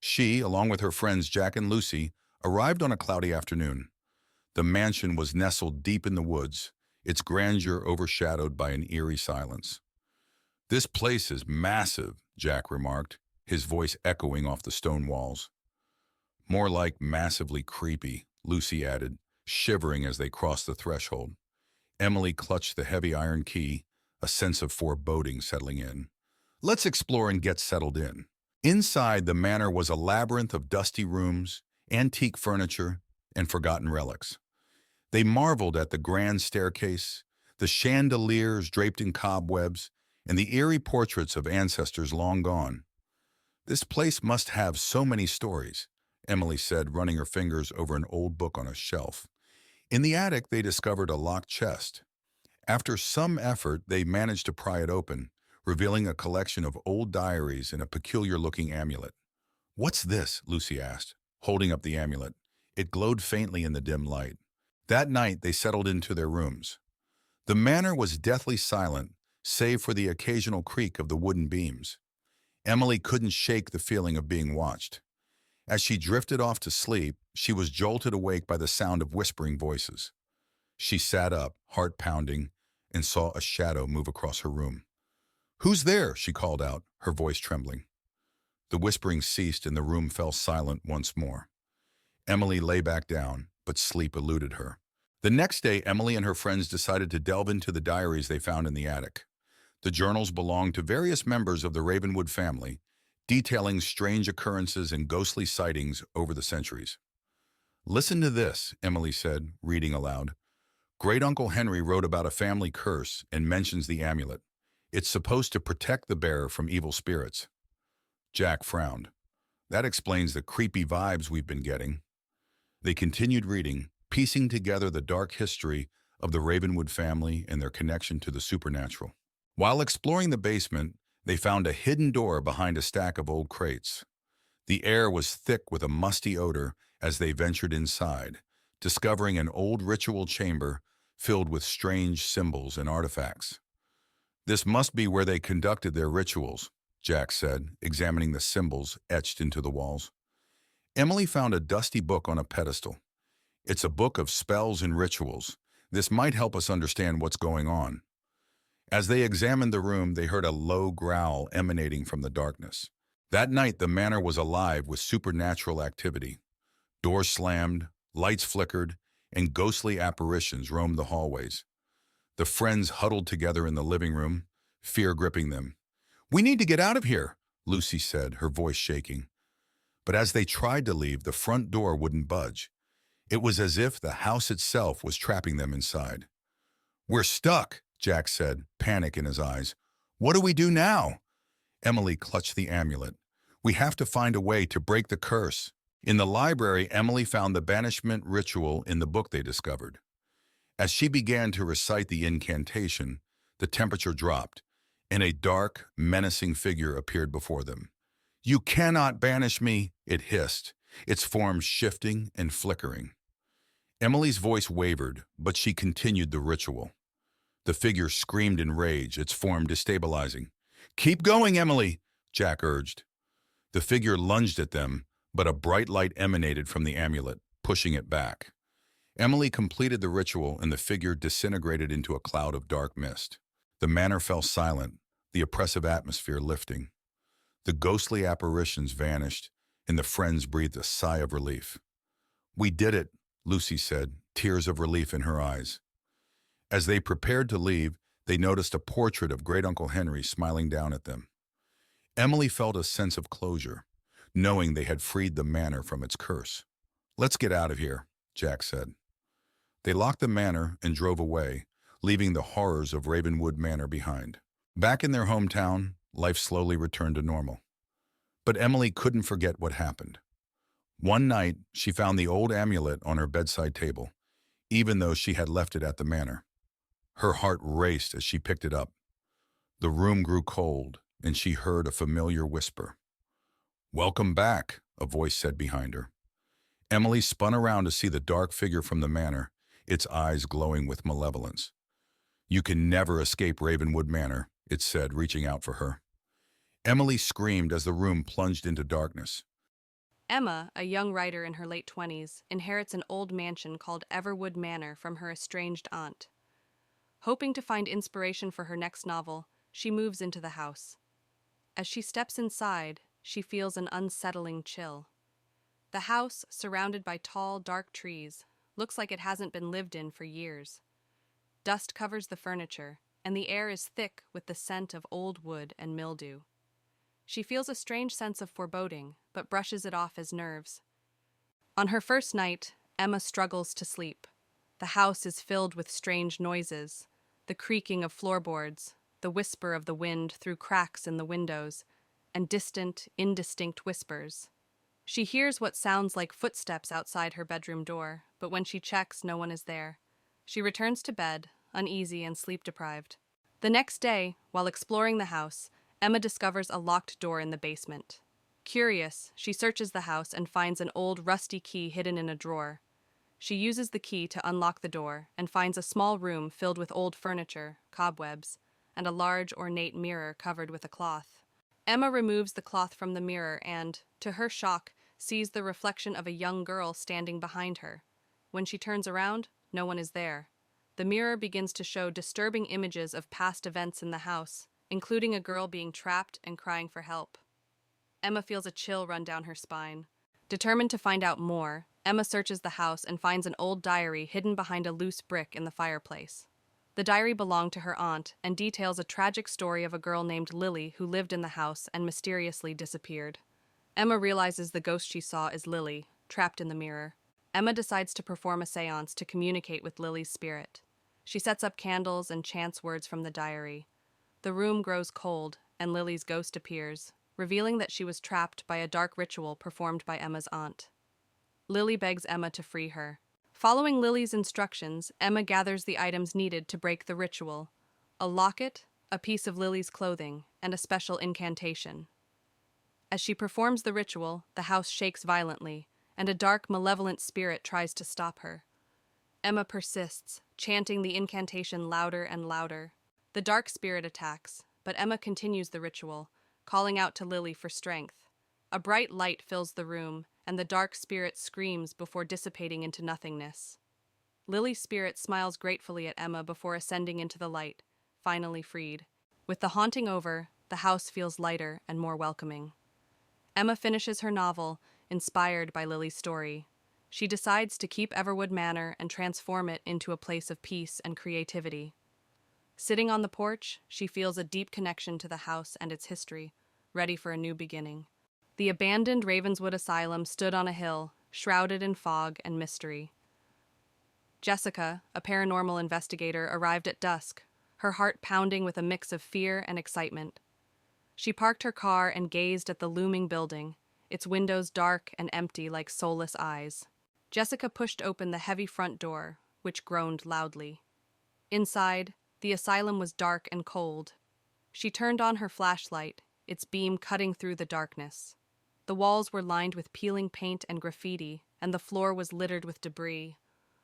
She, along with her friends Jack and Lucy, arrived on a cloudy afternoon. The mansion was nestled deep in the woods, its grandeur overshadowed by an eerie silence. "This place is massive," Jack remarked, his voice echoing off the stone walls. "More like massively creepy," Lucy added, shivering as they crossed the threshold. Emily clutched the heavy iron key, a sense of foreboding settling in. "Let's explore and get settled in." Inside, the manor was a labyrinth of dusty rooms, antique furniture, and forgotten relics. They marveled at the grand staircase, the chandeliers draped in cobwebs, and the eerie portraits of ancestors long gone. "This place must have so many stories," Emily said, running her fingers over an old book on a shelf. In the attic, they discovered a locked chest. After some effort, they managed to pry it open, revealing a collection of old diaries and a peculiar-looking amulet. "What's this?" Lucy asked, holding up the amulet. It glowed faintly in the dim light. That night, they settled into their rooms. The manor was deathly silent, save for the occasional creak of the wooden beams. Emily couldn't shake the feeling of being watched. As she drifted off to sleep, she was jolted awake by the sound of whispering voices. She sat up, heart pounding, and saw a shadow move across her room. "Who's there?" she called out, her voice trembling. The whispering ceased and the room fell silent once more. Emily lay back down, but sleep eluded her. The next day, Emily and her friends decided to delve into the diaries they found in the attic. The journals belonged to various members of the Ravenwood family, detailing strange occurrences and ghostly sightings over the centuries. "Listen to this," Emily said, reading aloud. "Great-Uncle Henry wrote about a family curse and mentions the amulet. It's supposed to protect the bearer from evil spirits." Jack frowned. "That explains the creepy vibes we've been getting." They continued reading, piecing together the dark history of the Ravenwood family and their connection to the supernatural. While exploring the basement, they found a hidden door behind a stack of old crates. The air was thick with a musty odor as they ventured inside, discovering an old ritual chamber filled with strange symbols and artifacts. "This must be where they conducted their rituals," Jack said, examining the symbols etched into the walls. Emily found a dusty book on a pedestal. "It's a book of spells and rituals. This might help us understand what's going on." As they examined the room, they heard a low growl emanating from the darkness. That night, the manor was alive with supernatural activity. Doors slammed, lights flickered, and ghostly apparitions roamed the hallways. The friends huddled together in the living room, fear gripping them. "We need to get out of here," Lucy said, her voice shaking. But as they tried to leave, the front door wouldn't budge. It was as if the house itself was trapping them inside. "We're stuck," Jack said, panic in his eyes. "What do we do now?" Emily clutched the amulet. "We have to find a way to break the curse." In the library, Emily found the banishment ritual in the book they discovered. As she began to recite the incantation, the temperature dropped, and a dark, menacing figure appeared before them. "You cannot banish me," it hissed, its form shifting and flickering. Emily's voice wavered, but she continued the ritual. The figure screamed in rage, its form destabilizing. "Keep going, Emily," Jack urged. The figure lunged at them, but a bright light emanated from the amulet, pushing it back. Emily completed the ritual and the figure disintegrated into a cloud of dark mist. The manor fell silent, the oppressive atmosphere lifting. The ghostly apparitions vanished, and the friends breathed a sigh of relief. "We did it," Lucy said, tears of relief in her eyes. As they prepared to leave, they noticed a portrait of Great-Uncle Henry smiling down at them. Emily felt a sense of closure, knowing they had freed the manor from its curse. "Let's get out of here," Jack said. They locked the manor and drove away, leaving the horrors of Ravenwood Manor behind. Back in their hometown, life slowly returned to normal. But Emily couldn't forget what happened. One night, she found the old amulet on her bedside table, even though she had left it at the manor. Her heart raced as she picked it up. The room grew cold, and she heard a familiar whisper. "Welcome back," a voice said behind her. Emily spun around to see the dark figure from the manor, its eyes glowing with malevolence. "You can never escape Ravenwood Manor," it said, reaching out for her. Emily screamed as the room plunged into darkness. Emma, a young writer in her late 20s, inherits an old mansion called Everwood Manor from her estranged aunt. Hoping to find inspiration for her next novel, she moves into the house. As she steps inside, she feels an unsettling chill. The house, surrounded by tall, dark trees, looks like it hasn't been lived in for years. Dust covers the furniture, and the air is thick with the scent of old wood and mildew. She feels a strange sense of foreboding, but brushes it off as nerves. On her first night, Emma struggles to sleep. The house is filled with strange noises, the creaking of floorboards, the whisper of the wind through cracks in the windows, and distant, indistinct whispers. She hears what sounds like footsteps outside her bedroom door, but when she checks, no one is there. She returns to bed, uneasy and sleep-deprived. The next day, while exploring the house, Emma discovers a locked door in the basement. Curious, she searches the house and finds an old, rusty key hidden in a drawer. She uses the key to unlock the door and finds a small room filled with old furniture, cobwebs, and a large, ornate mirror covered with a cloth. Emma removes the cloth from the mirror and, to her shock, sees the reflection of a young girl standing behind her. When she turns around, no one is there. The mirror begins to show disturbing images of past events in the house, including a girl being trapped and crying for help. Emma feels a chill run down her spine. Determined to find out more, Emma searches the house and finds an old diary hidden behind a loose brick in the fireplace. The diary belonged to her aunt and details a tragic story of a girl named Lily who lived in the house and mysteriously disappeared. Emma realizes the ghost she saw is Lily, trapped in the mirror. Emma decides to perform a seance to communicate with Lily's spirit. She sets up candles and chants words from the diary. The room grows cold, and Lily's ghost appears, revealing that she was trapped by a dark ritual performed by Emma's aunt. Lily begs Emma to free her. Following Lily's instructions, Emma gathers the items needed to break the ritual: a locket, a piece of Lily's clothing, and a special incantation. As she performs the ritual, the house shakes violently, and a dark, malevolent spirit tries to stop her. Emma persists, chanting the incantation louder and louder. The dark spirit attacks, but Emma continues the ritual, calling out to Lily for strength. A bright light fills the room, and the dark spirit screams before dissipating into nothingness. Lily's spirit smiles gratefully at Emma before ascending into the light, finally freed. With the haunting over, the house feels lighter and more welcoming. Emma finishes her novel, inspired by Lily's story. She decides to keep Everwood Manor and transform it into a place of peace and creativity. Sitting on the porch, she feels a deep connection to the house and its history, ready for a new beginning. The abandoned Ravenswood Asylum stood on a hill, shrouded in fog and mystery. Jessica, a paranormal investigator, arrived at dusk, her heart pounding with a mix of fear and excitement. She parked her car and gazed at the looming building, its windows dark and empty like soulless eyes. Jessica pushed open the heavy front door, which groaned loudly. Inside, the asylum was dark and cold. She turned on her flashlight, its beam cutting through the darkness. The walls were lined with peeling paint and graffiti, and the floor was littered with debris.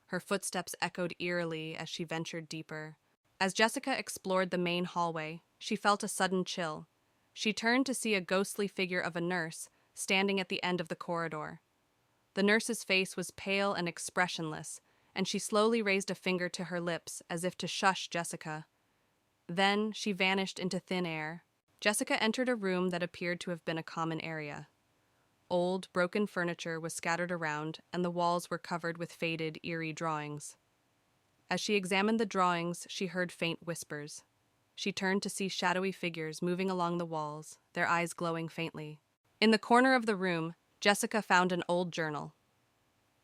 Her footsteps echoed eerily as she ventured deeper. As Jessica explored the main hallway, she felt a sudden chill. She turned to see a ghostly figure of a nurse standing at the end of the corridor. The nurse's face was pale and expressionless, and she slowly raised a finger to her lips as if to shush Jessica. Then she vanished into thin air. Jessica entered a room that appeared to have been a common area. Old, broken furniture was scattered around, and the walls were covered with faded, eerie drawings. As she examined the drawings, she heard faint whispers. She turned to see shadowy figures moving along the walls, their eyes glowing faintly. In the corner of the room, Jessica found an old journal.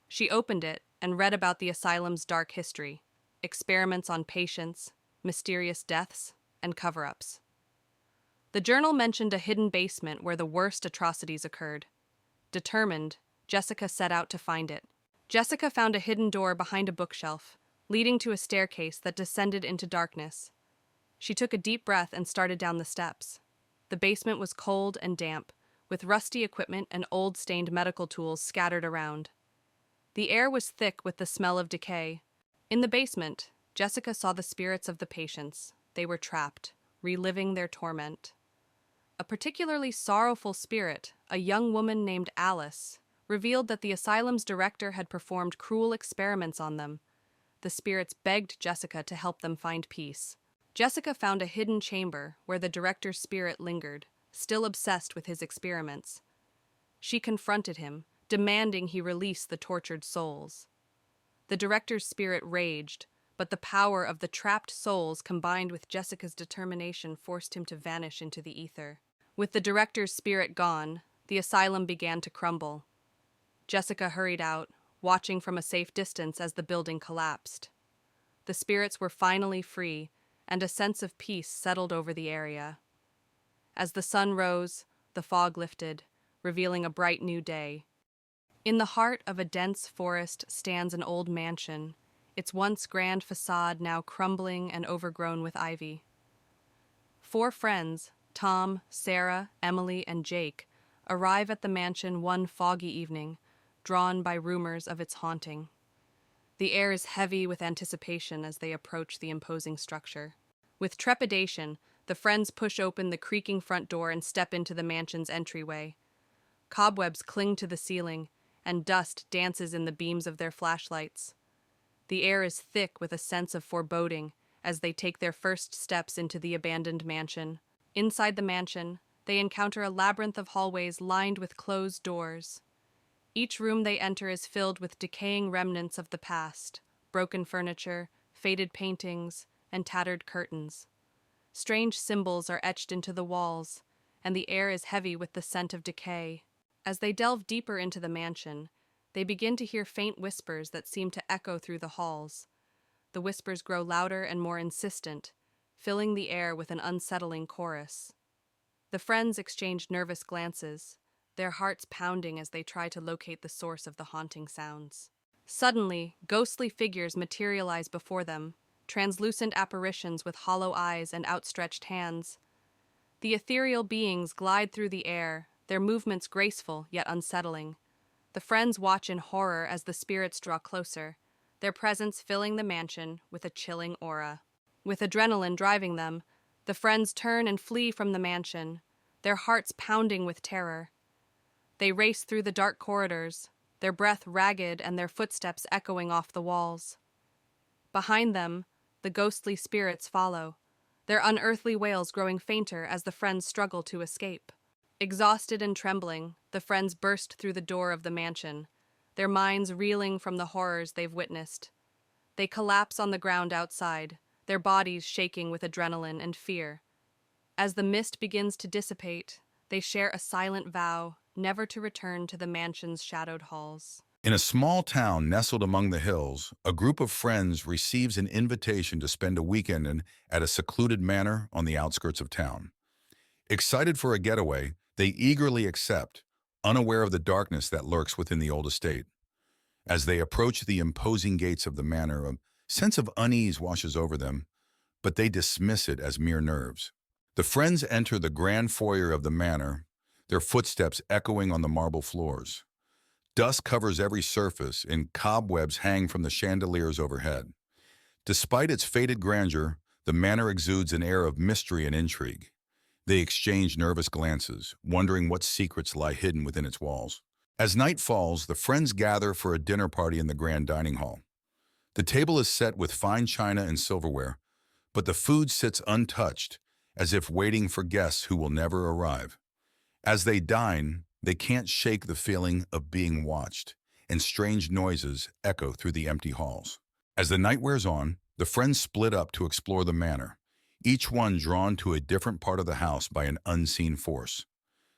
She opened it and read about the asylum's dark history, experiments on patients, mysterious deaths, and cover-ups. The journal mentioned a hidden basement where the worst atrocities occurred. Determined, Jessica set out to find it. Jessica found a hidden door behind a bookshelf, leading to a staircase that descended into darkness. She took a deep breath and started down the steps. The basement was cold and damp, with rusty equipment and old stained medical tools scattered around. The air was thick with the smell of decay. In the basement, Jessica saw the spirits of the patients. They were trapped, reliving their torment. A particularly sorrowful spirit, a young woman named Alice, revealed that the asylum's director had performed cruel experiments on them. The spirits begged Jessica to help them find peace. Jessica found a hidden chamber where the director's spirit lingered, still obsessed with his experiments. She confronted him, demanding he release the tortured souls. The director's spirit raged, but the power of the trapped souls combined with Jessica's determination forced him to vanish into the ether. With the director's spirit gone, the asylum began to crumble. Jessica hurried out, watching from a safe distance as the building collapsed. The spirits were finally free, and a sense of peace settled over the area. As the sun rose, the fog lifted, revealing a bright new day. In the heart of a dense forest stands an old mansion, its once grand facade now crumbling and overgrown with ivy. 4 friends, Tom, Sarah, Emily, and Jake, arrive at the mansion one foggy evening, drawn by rumors of its haunting. The air is heavy with anticipation as they approach the imposing structure. With trepidation, the friends push open the creaking front door and step into the mansion's entryway. Cobwebs cling to the ceiling, and dust dances in the beams of their flashlights. The air is thick with a sense of foreboding as they take their first steps into the abandoned mansion. Inside the mansion, they encounter a labyrinth of hallways lined with closed doors. Each room they enter is filled with decaying remnants of the past, broken furniture, faded paintings, and tattered curtains. Strange symbols are etched into the walls, and the air is heavy with the scent of decay. As they delve deeper into the mansion, they begin to hear faint whispers that seem to echo through the halls. The whispers grow louder and more insistent, filling the air with an unsettling chorus. The friends exchange nervous glances, their hearts pounding as they try to locate the source of the haunting sounds. Suddenly, ghostly figures materialize before them, translucent apparitions with hollow eyes and outstretched hands. The ethereal beings glide through the air, their movements graceful yet unsettling. The friends watch in horror as the spirits draw closer, their presence filling the mansion with a chilling aura. With adrenaline driving them, the friends turn and flee from the mansion, their hearts pounding with terror. They race through the dark corridors, their breath ragged and their footsteps echoing off the walls. Behind them, the ghostly spirits follow, their unearthly wails growing fainter as the friends struggle to escape. Exhausted and trembling, the friends burst through the door of the mansion, their minds reeling from the horrors they've witnessed. They collapse on the ground outside, their bodies shaking with adrenaline and fear. As the mist begins to dissipate, they share a silent vow never to return to the mansion's shadowed halls. In a small town nestled among the hills, a group of friends receives an invitation to spend a weekend at a secluded manor on the outskirts of town. Excited for a getaway, they eagerly accept, unaware of the darkness that lurks within the old estate. As they approach the imposing gates of the manor, a sense of unease washes over them, but they dismiss it as mere nerves. The friends enter the grand foyer of the manor, their footsteps echoing on the marble floors. Dust covers every surface, and cobwebs hang from the chandeliers overhead. Despite its faded grandeur, the manor exudes an air of mystery and intrigue. They exchange nervous glances, wondering what secrets lie hidden within its walls. As night falls, the friends gather for a dinner party in the grand dining hall. The table is set with fine china and silverware, but the food sits untouched, as if waiting for guests who will never arrive. As they dine, they can't shake the feeling of being watched, and strange noises echo through the empty halls. As the night wears on, the friends split up to explore the manor, each one drawn to a different part of the house by an unseen force.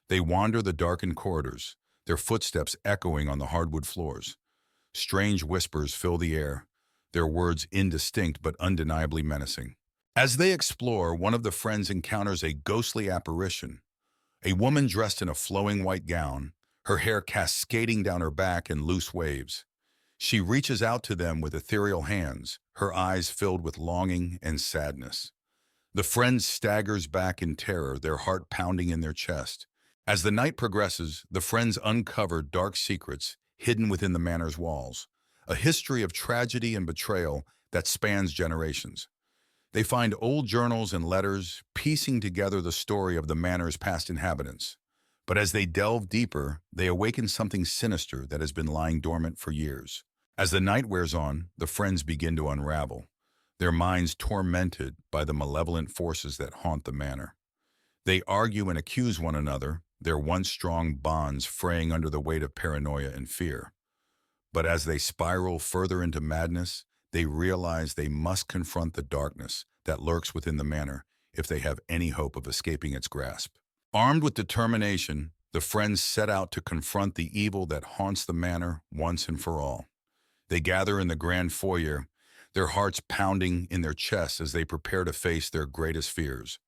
They wander the darkened corridors, their footsteps echoing on the hardwood floors. Strange whispers fill the air, their words indistinct but undeniably menacing. As they explore, one of the friends encounters a ghostly apparition, a woman dressed in a flowing white gown, her hair cascading down her back in loose waves. She reaches out to them with ethereal hands, her eyes filled with longing and sadness. The friend staggers back in terror, their heart pounding in their chest. As the night progresses, the friends uncover dark secrets hidden within the manor's walls, a history of tragedy and betrayal that spans generations. They find old journals and letters, piecing together the story of the manor's past inhabitants. But as they delve deeper, they awaken something sinister that has been lying dormant for years. As the night wears on, the friends begin to unravel, their minds tormented by the malevolent forces that haunt the manor. They argue and accuse one another, their once strong bonds fraying under the weight of paranoia and fear. But as they spiral further into madness, they realize they must confront the darkness that lurks within the manor if they have any hope of escaping its grasp. Armed with determination, the friends set out to confront the evil that haunts the manor once and for all. They gather in the grand foyer, their hearts pounding in their chests as they prepare to face their greatest fears.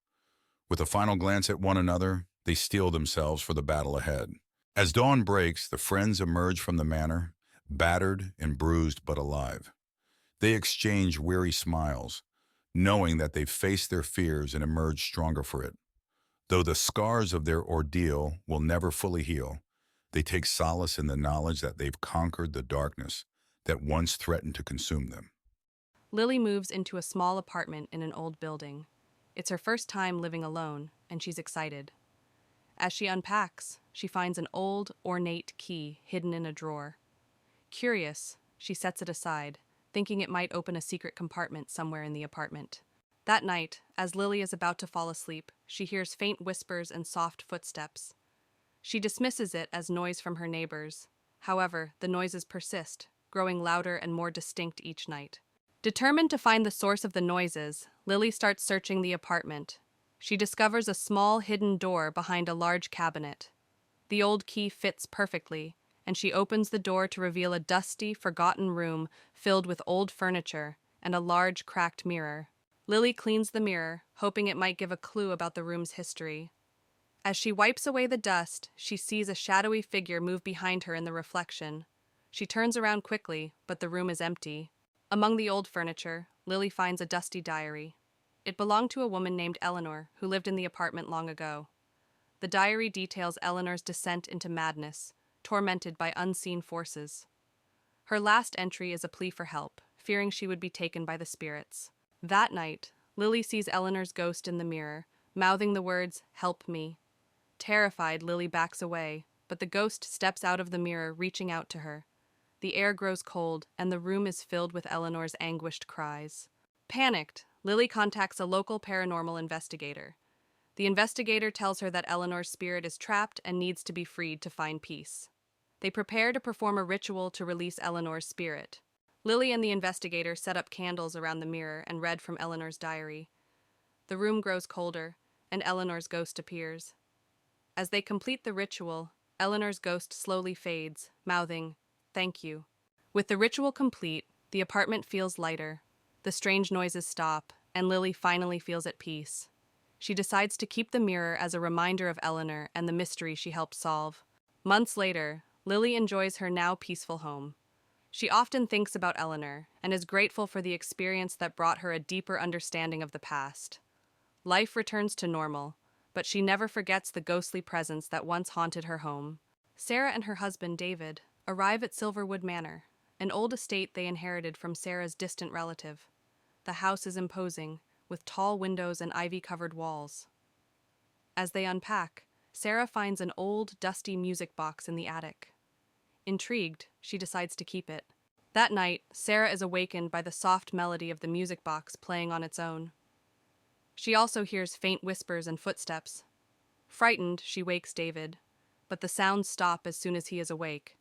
With a final glance at one another, they steel themselves for the battle ahead. As dawn breaks, the friends emerge from the manor, battered and bruised but alive. They exchange weary smiles, knowing that they've faced their fears and emerged stronger for it. Though the scars of their ordeal will never fully heal, they take solace in the knowledge that they've conquered the darkness that once threatened to consume them. Lily moves into a small apartment in an old building. It's her first time living alone, and she's excited. As she unpacks, she finds an old, ornate key hidden in a drawer. Curious, she sets it aside, thinking it might open a secret compartment somewhere in the apartment. That night, as Lily is about to fall asleep, she hears faint whispers and soft footsteps. She dismisses it as noise from her neighbors. However, the noises persist, growing louder and more distinct each night. Determined to find the source of the noises, Lily starts searching the apartment. She discovers a small hidden door behind a large cabinet. The old key fits perfectly, and she opens the door to reveal a dusty, forgotten room filled with old furniture and a large, cracked mirror. Lily cleans the mirror, hoping it might give a clue about the room's history. As she wipes away the dust, she sees a shadowy figure move behind her in the reflection. She turns around quickly, but the room is empty. Among the old furniture, Lily finds a dusty diary. It belonged to a woman named Eleanor, who lived in the apartment long ago. The diary details Eleanor's descent into madness, tormented by unseen forces. Her last entry is a plea for help, fearing she would be taken by the spirits. That night, Lily sees Eleanor's ghost in the mirror, mouthing the words, "Help me." Terrified, Lily backs away, but the ghost steps out of the mirror, reaching out to her. The air grows cold, and the room is filled with Eleanor's anguished cries. Panicked, Lily contacts a local paranormal investigator. The investigator tells her that Eleanor's spirit is trapped and needs to be freed to find peace. They prepare to perform a ritual to release Eleanor's spirit. Lily and the investigator set up candles around the mirror and read from Eleanor's diary. The room grows colder, and Eleanor's ghost appears. As they complete the ritual, Eleanor's ghost slowly fades, mouthing, "Thank you." With the ritual complete, the apartment feels lighter. The strange noises stop, and Lily finally feels at peace. She decides to keep the mirror as a reminder of Eleanor and the mystery she helped solve. Months later, Lily enjoys her now peaceful home. She often thinks about Eleanor and is grateful for the experience that brought her a deeper understanding of the past. Life returns to normal, but she never forgets the ghostly presence that once haunted her home. Sarah and her husband, David, arrive at Silverwood Manor, an old estate they inherited from Sarah's distant relative. The house is imposing, with tall windows and ivy-covered walls. As they unpack, Sarah finds an old, dusty music box in the attic. Intrigued, she decides to keep it. That night, Sarah is awakened by the soft melody of the music box playing on its own. She also hears faint whispers and footsteps. Frightened, she wakes David, but the sounds stop as soon as he is awake.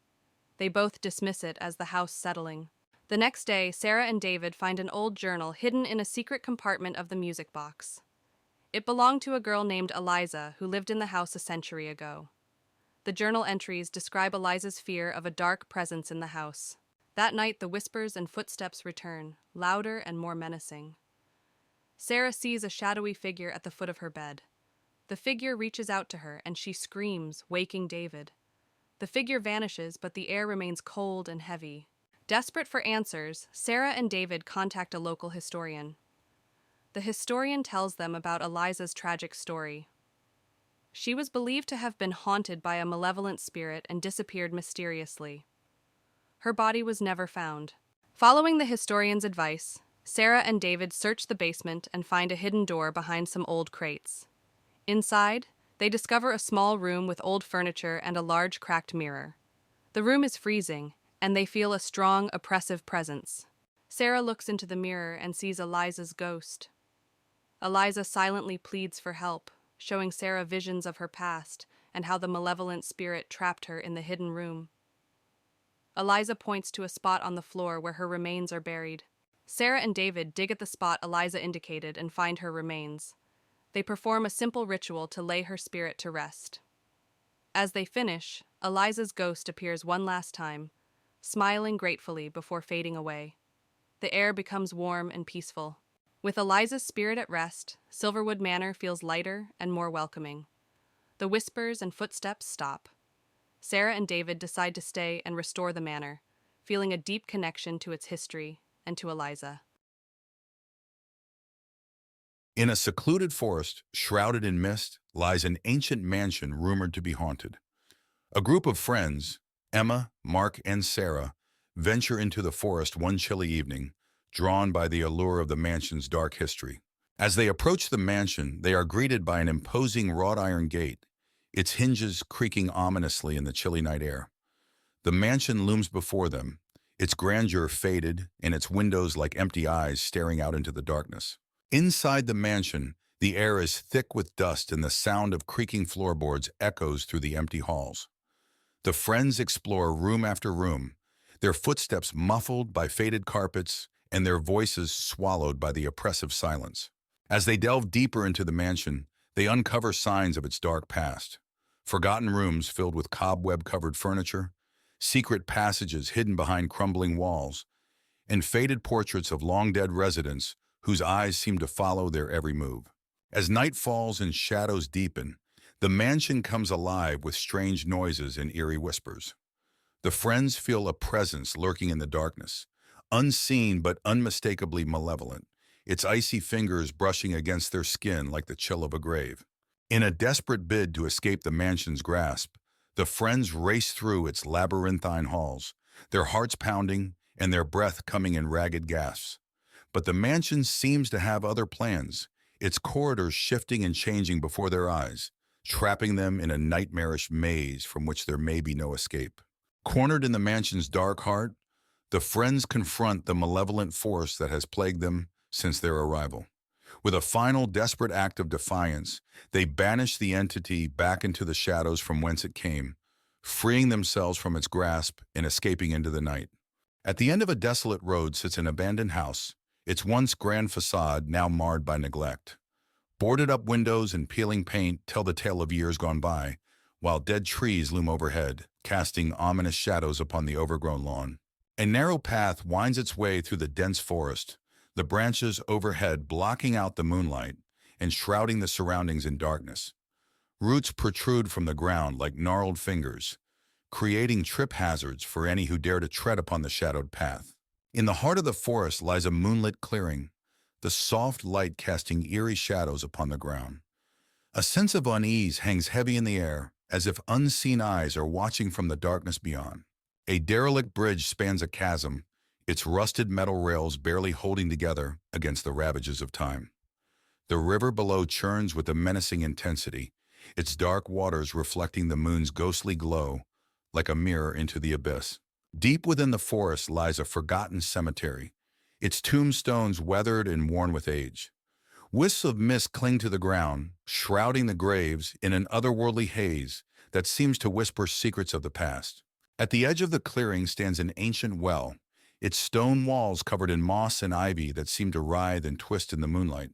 They both dismiss it as the house settling. The next day, Sarah and David find an old journal hidden in a secret compartment of the music box. It belonged to a girl named Eliza who lived in the house a century ago. The journal entries describe Eliza's fear of a dark presence in the house. That night, the whispers and footsteps return, louder and more menacing. Sarah sees a shadowy figure at the foot of her bed. The figure reaches out to her, and she screams, waking David. The figure vanishes, but the air remains cold and heavy. Desperate for answers, Sarah and David contact a local historian. The historian tells them about Eliza's tragic story. She was believed to have been haunted by a malevolent spirit and disappeared mysteriously. Her body was never found. Following the historian's advice, Sarah and David search the basement and find a hidden door behind some old crates. Inside, they discover a small room with old furniture and a large cracked mirror. The room is freezing, and they feel a strong, oppressive presence. Sarah looks into the mirror and sees Eliza's ghost. Eliza silently pleads for help, showing Sarah visions of her past and how the malevolent spirit trapped her in the hidden room. Eliza points to a spot on the floor where her remains are buried. Sarah and David dig at the spot Eliza indicated and find her remains. They perform a simple ritual to lay her spirit to rest. As they finish, Eliza's ghost appears one last time, smiling gratefully before fading away. The air becomes warm and peaceful. With Eliza's spirit at rest, Silverwood Manor feels lighter and more welcoming. The whispers and footsteps stop. Sarah and David decide to stay and restore the manor, feeling a deep connection to its history and to Eliza. In a secluded forest, shrouded in mist, lies an ancient mansion rumored to be haunted. A group of friends, Emma, Mark, and Sarah, venture into the forest one chilly evening, drawn by the allure of the mansion's dark history. As they approach the mansion, they are greeted by an imposing wrought iron gate, its hinges creaking ominously in the chilly night air. The mansion looms before them, its grandeur faded and its windows like empty eyes staring out into the darkness. Inside the mansion, the air is thick with dust and the sound of creaking floorboards echoes through the empty halls. The friends explore room after room, their footsteps muffled by faded carpets and their voices swallowed by the oppressive silence. As they delve deeper into the mansion, they uncover signs of its dark past. Forgotten rooms filled with cobweb-covered furniture, secret passages hidden behind crumbling walls, and faded portraits of long-dead residents whose eyes seem to follow their every move. As night falls and shadows deepen, the mansion comes alive with strange noises and eerie whispers. The friends feel a presence lurking in the darkness, unseen but unmistakably malevolent, its icy fingers brushing against their skin like the chill of a grave. In a desperate bid to escape the mansion's grasp, the friends race through its labyrinthine halls, their hearts pounding and their breath coming in ragged gasps. But the mansion seems to have other plans, its corridors shifting and changing before their eyes, trapping them in a nightmarish maze from which there may be no escape. Cornered in the mansion's dark heart, the friends confront the malevolent force that has plagued them since their arrival. With a final desperate act of defiance, they banish the entity back into the shadows from whence it came, freeing themselves from its grasp and escaping into the night. At the end of a desolate road sits an abandoned house, its once grand facade now marred by neglect. Boarded-up windows and peeling paint tell the tale of years gone by, while dead trees loom overhead, casting ominous shadows upon the overgrown lawn. A narrow path winds its way through the dense forest, the branches overhead blocking out the moonlight and shrouding the surroundings in darkness. Roots protrude from the ground like gnarled fingers, creating trip hazards for any who dare to tread upon the shadowed path. In the heart of the forest lies a moonlit clearing, the soft light casting eerie shadows upon the ground. A sense of unease hangs heavy in the air, as if unseen eyes are watching from the darkness beyond. A derelict bridge spans a chasm, its rusted metal rails barely holding together against the ravages of time. The river below churns with a menacing intensity, its dark waters reflecting the moon's ghostly glow like a mirror into the abyss. Deep within the forest lies a forgotten cemetery, its tombstones weathered and worn with age. Wisps of mist cling to the ground, shrouding the graves in an otherworldly haze that seems to whisper secrets of the past. At the edge of the clearing stands an ancient well, its stone walls covered in moss and ivy that seem to writhe and twist in the moonlight.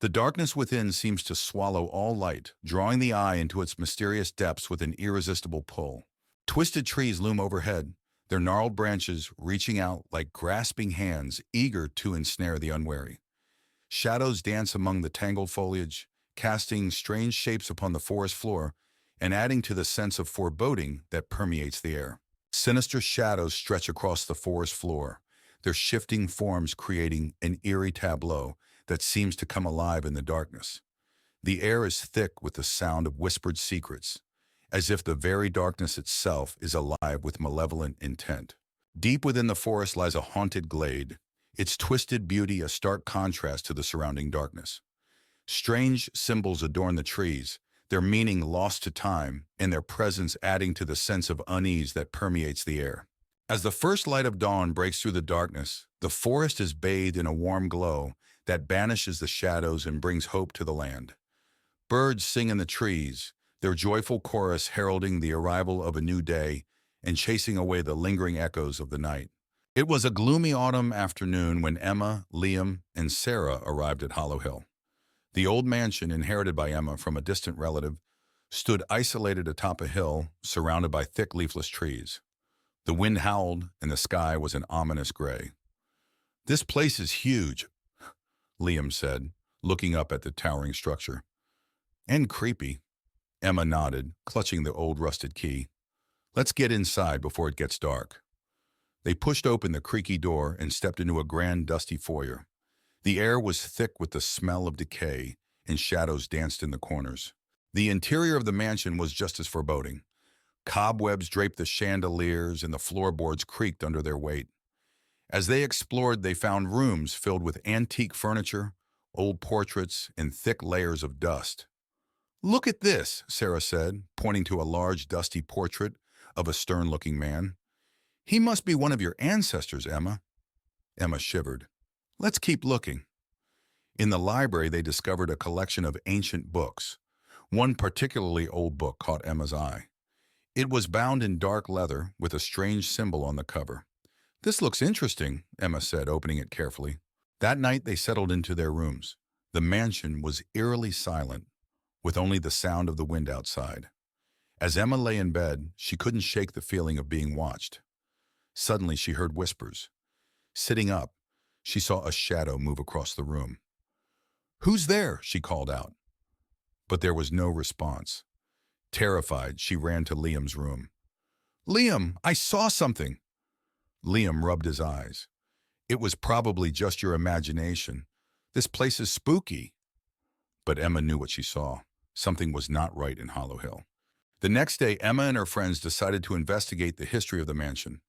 The darkness within seems to swallow all light, drawing the eye into its mysterious depths with an irresistible pull. Twisted trees loom overhead, their gnarled branches reaching out like grasping hands eager to ensnare the unwary. Shadows dance among the tangled foliage, casting strange shapes upon the forest floor, and adding to the sense of foreboding that permeates the air. Sinister shadows stretch across the forest floor, their shifting forms creating an eerie tableau that seems to come alive in the darkness. The air is thick with the sound of whispered secrets, as if the very darkness itself is alive with malevolent intent. Deep within the forest lies a haunted glade, its twisted beauty a stark contrast to the surrounding darkness. Strange symbols adorn the trees, their meaning lost to time and their presence adding to the sense of unease that permeates the air. As the first light of dawn breaks through the darkness, the forest is bathed in a warm glow that banishes the shadows and brings hope to the land. Birds sing in the trees, their joyful chorus heralding the arrival of a new day and chasing away the lingering echoes of the night. It was a gloomy autumn afternoon when Emma, Liam, and Sarah arrived at Hollow Hill. The old mansion, inherited by Emma from a distant relative, stood isolated atop a hill surrounded by thick leafless trees. The wind howled and the sky was an ominous gray. "This place is huge," Liam said, looking up at the towering structure. "And creepy." Emma nodded, clutching the old rusted key. "Let's get inside before it gets dark." They pushed open the creaky door and stepped into a grand dusty foyer. The air was thick with the smell of decay, and shadows danced in the corners. The interior of the mansion was just as foreboding. Cobwebs draped the chandeliers and the floorboards creaked under their weight. As they explored, they found rooms filled with antique furniture, old portraits, and thick layers of dust. "Look at this," Sarah said, pointing to a large, dusty portrait of a stern-looking man. "He must be one of your ancestors, Emma." Emma shivered. "Let's keep looking." In the library, they discovered a collection of ancient books. One particularly old book caught Emma's eye. It was bound in dark leather with a strange symbol on the cover. "This looks interesting," Emma said, opening it carefully. That night, they settled into their rooms. The mansion was eerily silent, with only the sound of the wind outside. As Emma lay in bed, she couldn't shake the feeling of being watched. Suddenly, she heard whispers. Sitting up, she saw a shadow move across the room. "Who's there?" she called out. But there was no response. Terrified, she ran to Liam's room. "Liam, I saw something." Liam rubbed his eyes. "It was probably just your imagination. This place is spooky." But Emma knew what she saw. Something was not right in Hollow Hill. The next day, Emma and her friends decided to investigate the history of the mansion.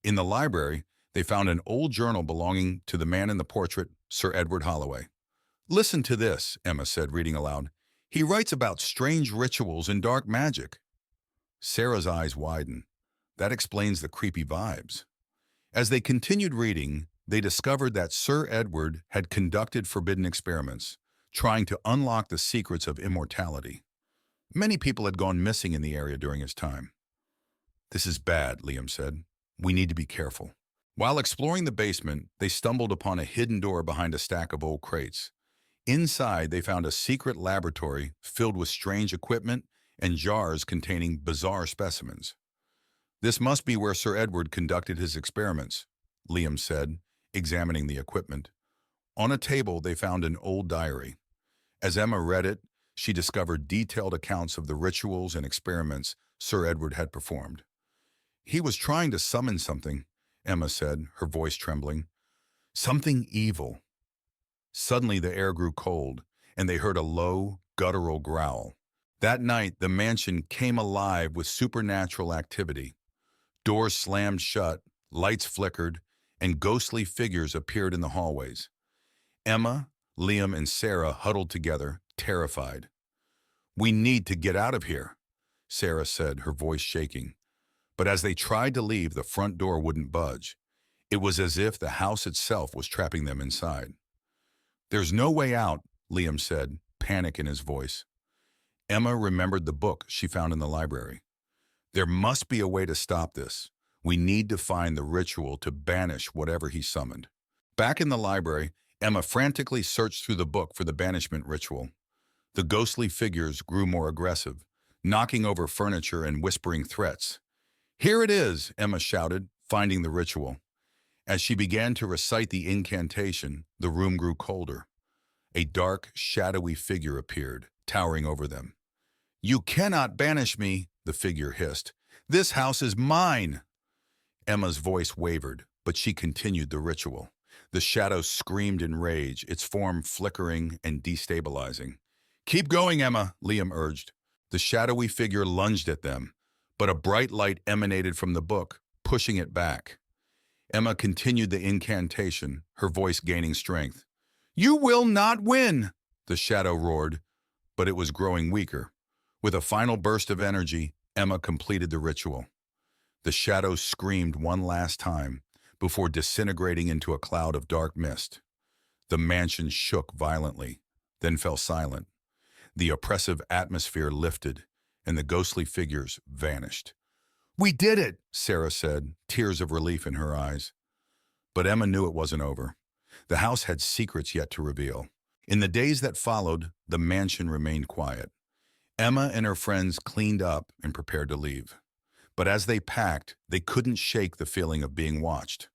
In the library, they found an old journal belonging to the man in the portrait, Sir Edward Holloway. "Listen to this," Emma said, reading aloud. "He writes about strange rituals and dark magic." Sarah's eyes widened. That explains the creepy vibes. As they continued reading, they discovered that Sir Edward had conducted forbidden experiments, trying to unlock the secrets of immortality. Many people had gone missing in the area during his time. "This is bad," Liam said. "We need to be careful." While exploring the basement, they stumbled upon a hidden door behind a stack of old crates. Inside, they found a secret laboratory filled with strange equipment and jars containing bizarre specimens. "This must be where Sir Edward conducted his experiments," Liam said, examining the equipment. On a table, they found an old diary. As Emma read it, she discovered detailed accounts of the rituals and experiments Sir Edward had performed. "He was trying to summon something," Emma said, her voice trembling. "Something evil." Suddenly the air grew cold, and they heard a low, guttural growl. That night, the mansion came alive with supernatural activity. Doors slammed shut, lights flickered, and ghostly figures appeared in the hallways. Emma, Liam, and Sarah huddled together, terrified. "We need to get out of here," Sarah said, her voice shaking. But as they tried to leave, the front door wouldn't budge. It was as if the house itself was trapping them inside. "There's no way out," Liam said, panic in his voice. Emma remembered the book she found in the library. "There must be a way to stop this. We need to find the ritual to banish whatever he summoned." Back in the library, Emma frantically searched through the book for the banishment ritual. The ghostly figures grew more aggressive, knocking over furniture and whispering threats. "Here it is," Emma shouted, finding the ritual. As she began to recite the incantation, the room grew colder. A dark, shadowy figure appeared, towering over them. You cannot banish me, the figure hissed. This house is mine. Emma's voice wavered, but she continued the ritual. The shadow screamed in rage, its form flickering and destabilizing. Keep going, Emma, Liam urged. The shadowy figure lunged at them, but a bright light emanated from the book, pushing it back. Emma continued the incantation, her voice gaining strength. You will not win, the shadow roared, but it was growing weaker. With a final burst of energy, Emma completed the ritual. The shadow screamed one last time before disintegrating into a cloud of dark mist. The mansion shook violently, then fell silent. The oppressive atmosphere lifted, and the ghostly figures vanished. We did it, Sarah said, tears of relief in her eyes. But Emma knew it wasn't over. The house had secrets yet to reveal. In the days that followed, the mansion remained quiet. Emma and her friends cleaned up and prepared to leave. But as they packed, they couldn't shake the feeling of being watched.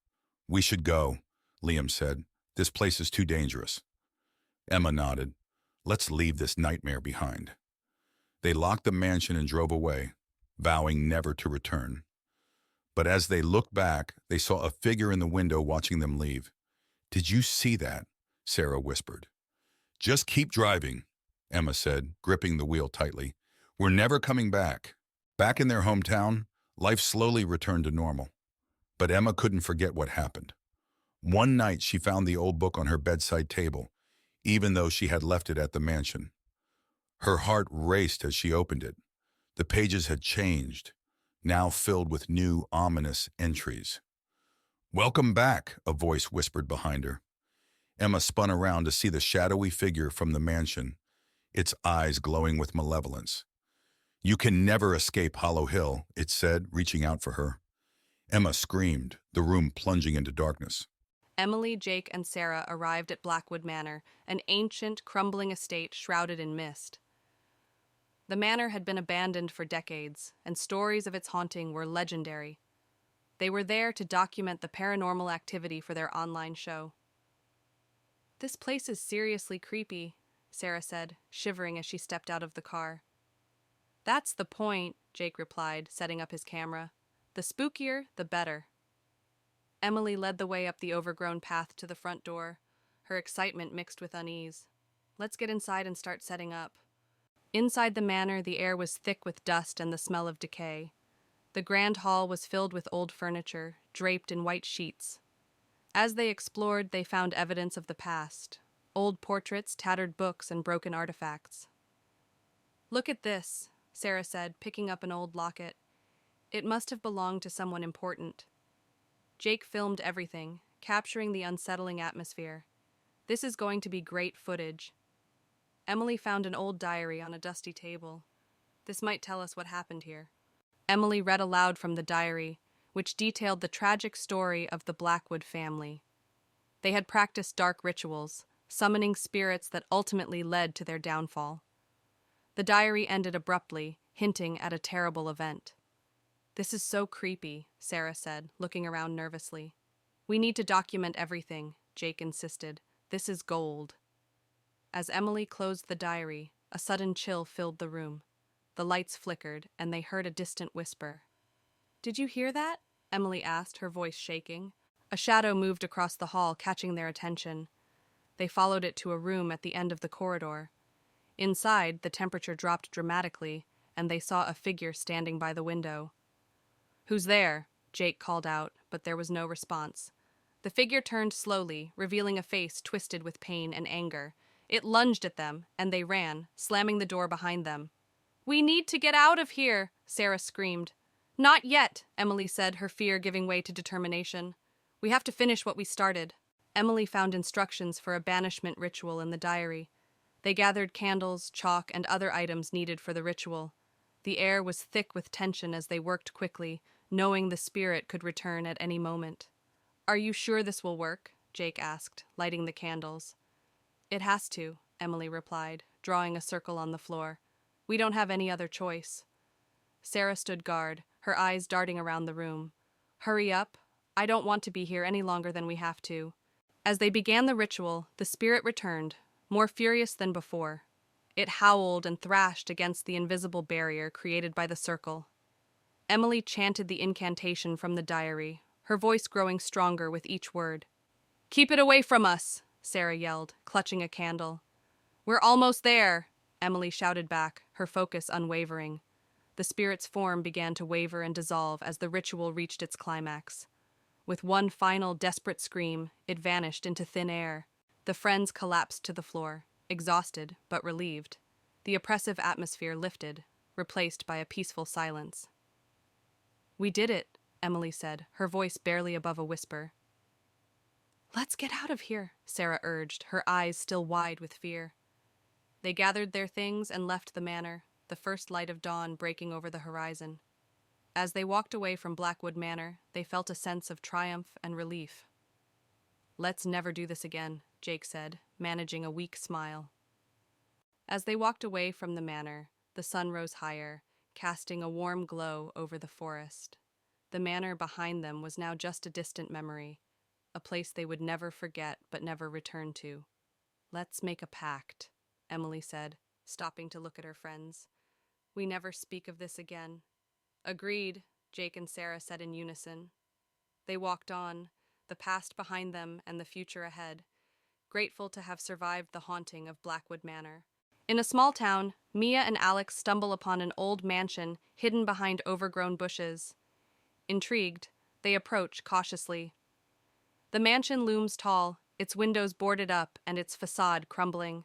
We should go, Liam said. This place is too dangerous. Emma nodded. Let's leave this nightmare behind. They locked the mansion and drove away, vowing never to return. But as they looked back, they saw a figure in the window watching them leave. Did you see that? Sarah whispered. Just keep driving, Emma said, gripping the wheel tightly. We're never coming back. Back in their hometown, life slowly returned to normal. But Emma couldn't forget what happened. One night she found the old book on her bedside table, even though she had left it at the mansion. Her heart raced as she opened it. The pages had changed, now filled with new, ominous entries. Welcome back, a voice whispered behind her. Emma spun around to see the shadowy figure from the mansion, its eyes glowing with malevolence. You can never escape Hollow Hill, it said, reaching out for her. Emma screamed, the room plunging into darkness. Emily, Jake, and Sarah arrived at Blackwood Manor, an ancient, crumbling estate shrouded in mist. The manor had been abandoned for decades, and stories of its haunting were legendary. They were there to document the paranormal activity for their online show. This place is seriously creepy, Sarah said, shivering as she stepped out of the car. That's the point, Jake replied, setting up his camera. The spookier, the better. Emily led the way up the overgrown path to the front door, her excitement mixed with unease. Let's get inside and start setting up. Inside the manor, the air was thick with dust and the smell of decay. The grand hall was filled with old furniture, draped in white sheets. As they explored, they found evidence of the past. Old portraits, tattered books, and broken artifacts. Look at this, Sarah said, picking up an old locket. It must have belonged to someone important. Jake filmed everything, capturing the unsettling atmosphere. This is going to be great footage. Emily found an old diary on a dusty table. This might tell us what happened here. Emily read aloud from the diary, which detailed the tragic story of the Blackwood family. They had practiced dark rituals, summoning spirits that ultimately led to their downfall. The diary ended abruptly, hinting at a terrible event. This is so creepy, Sarah said, looking around nervously. We need to document everything, Jake insisted. This is gold. As Emily closed the diary, a sudden chill filled the room. The lights flickered, and they heard a distant whisper. Did you hear that? Emily asked, her voice shaking. A shadow moved across the hall, catching their attention. They followed it to a room at the end of the corridor. Inside, the temperature dropped dramatically, and they saw a figure standing by the window. Who's there? Jake called out, but there was no response. The figure turned slowly, revealing a face twisted with pain and anger. It lunged at them, and they ran, slamming the door behind them. We need to get out of here, Sarah screamed. Not yet, Emily said, her fear giving way to determination. We have to finish what we started. Emily found instructions for a banishment ritual in the diary. They gathered candles, chalk, and other items needed for the ritual. The air was thick with tension as they worked quickly, knowing the spirit could return at any moment. Are you sure this will work? Jake asked, lighting the candles. It has to, Emily replied, drawing a circle on the floor. We don't have any other choice. Sarah stood guard, her eyes darting around the room. Hurry up. I don't want to be here any longer than we have to. As they began the ritual, the spirit returned, more furious than before. It howled and thrashed against the invisible barrier created by the circle. Emily chanted the incantation from the diary, her voice growing stronger with each word. "Keep it away from us," Sarah yelled, clutching a candle. "We're almost there," Emily shouted back, her focus unwavering. The spirit's form began to waver and dissolve as the ritual reached its climax. With one final desperate scream, it vanished into thin air. The friends collapsed to the floor, exhausted but relieved. The oppressive atmosphere lifted, replaced by a peaceful silence. "We did it," Emily said, her voice barely above a whisper. "Let's get out of here," Sarah urged, her eyes still wide with fear. They gathered their things and left the manor, the first light of dawn breaking over the horizon. As they walked away from Blackwood Manor, they felt a sense of triumph and relief. "Let's never do this again," Jake said, managing a weak smile. As they walked away from the manor, the sun rose higher, casting a warm glow over the forest. The manor behind them was now just a distant memory, a place they would never forget but never return to. "Let's make a pact," Emily said, stopping to look at her friends. "We never speak of this again." "Agreed," Jake and Sarah said in unison. They walked on, the past behind them and the future ahead, grateful to have survived the haunting of Blackwood Manor. In a small town, Mia and Alex stumble upon an old mansion hidden behind overgrown bushes. Intrigued, they approach cautiously. The mansion looms tall, its windows boarded up and its facade crumbling.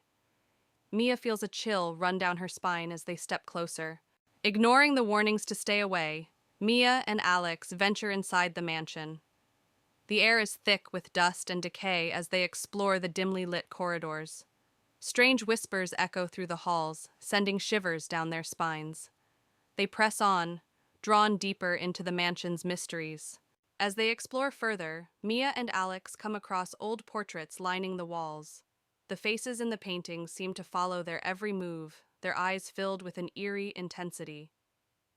Mia feels a chill run down her spine as they step closer. Ignoring the warnings to stay away, Mia and Alex venture inside the mansion. The air is thick with dust and decay as they explore the dimly lit corridors. Strange whispers echo through the halls, sending shivers down their spines. They press on, drawn deeper into the mansion's mysteries. As they explore further, Mia and Alex come across old portraits lining the walls. The faces in the paintings seem to follow their every move, their eyes filled with an eerie intensity.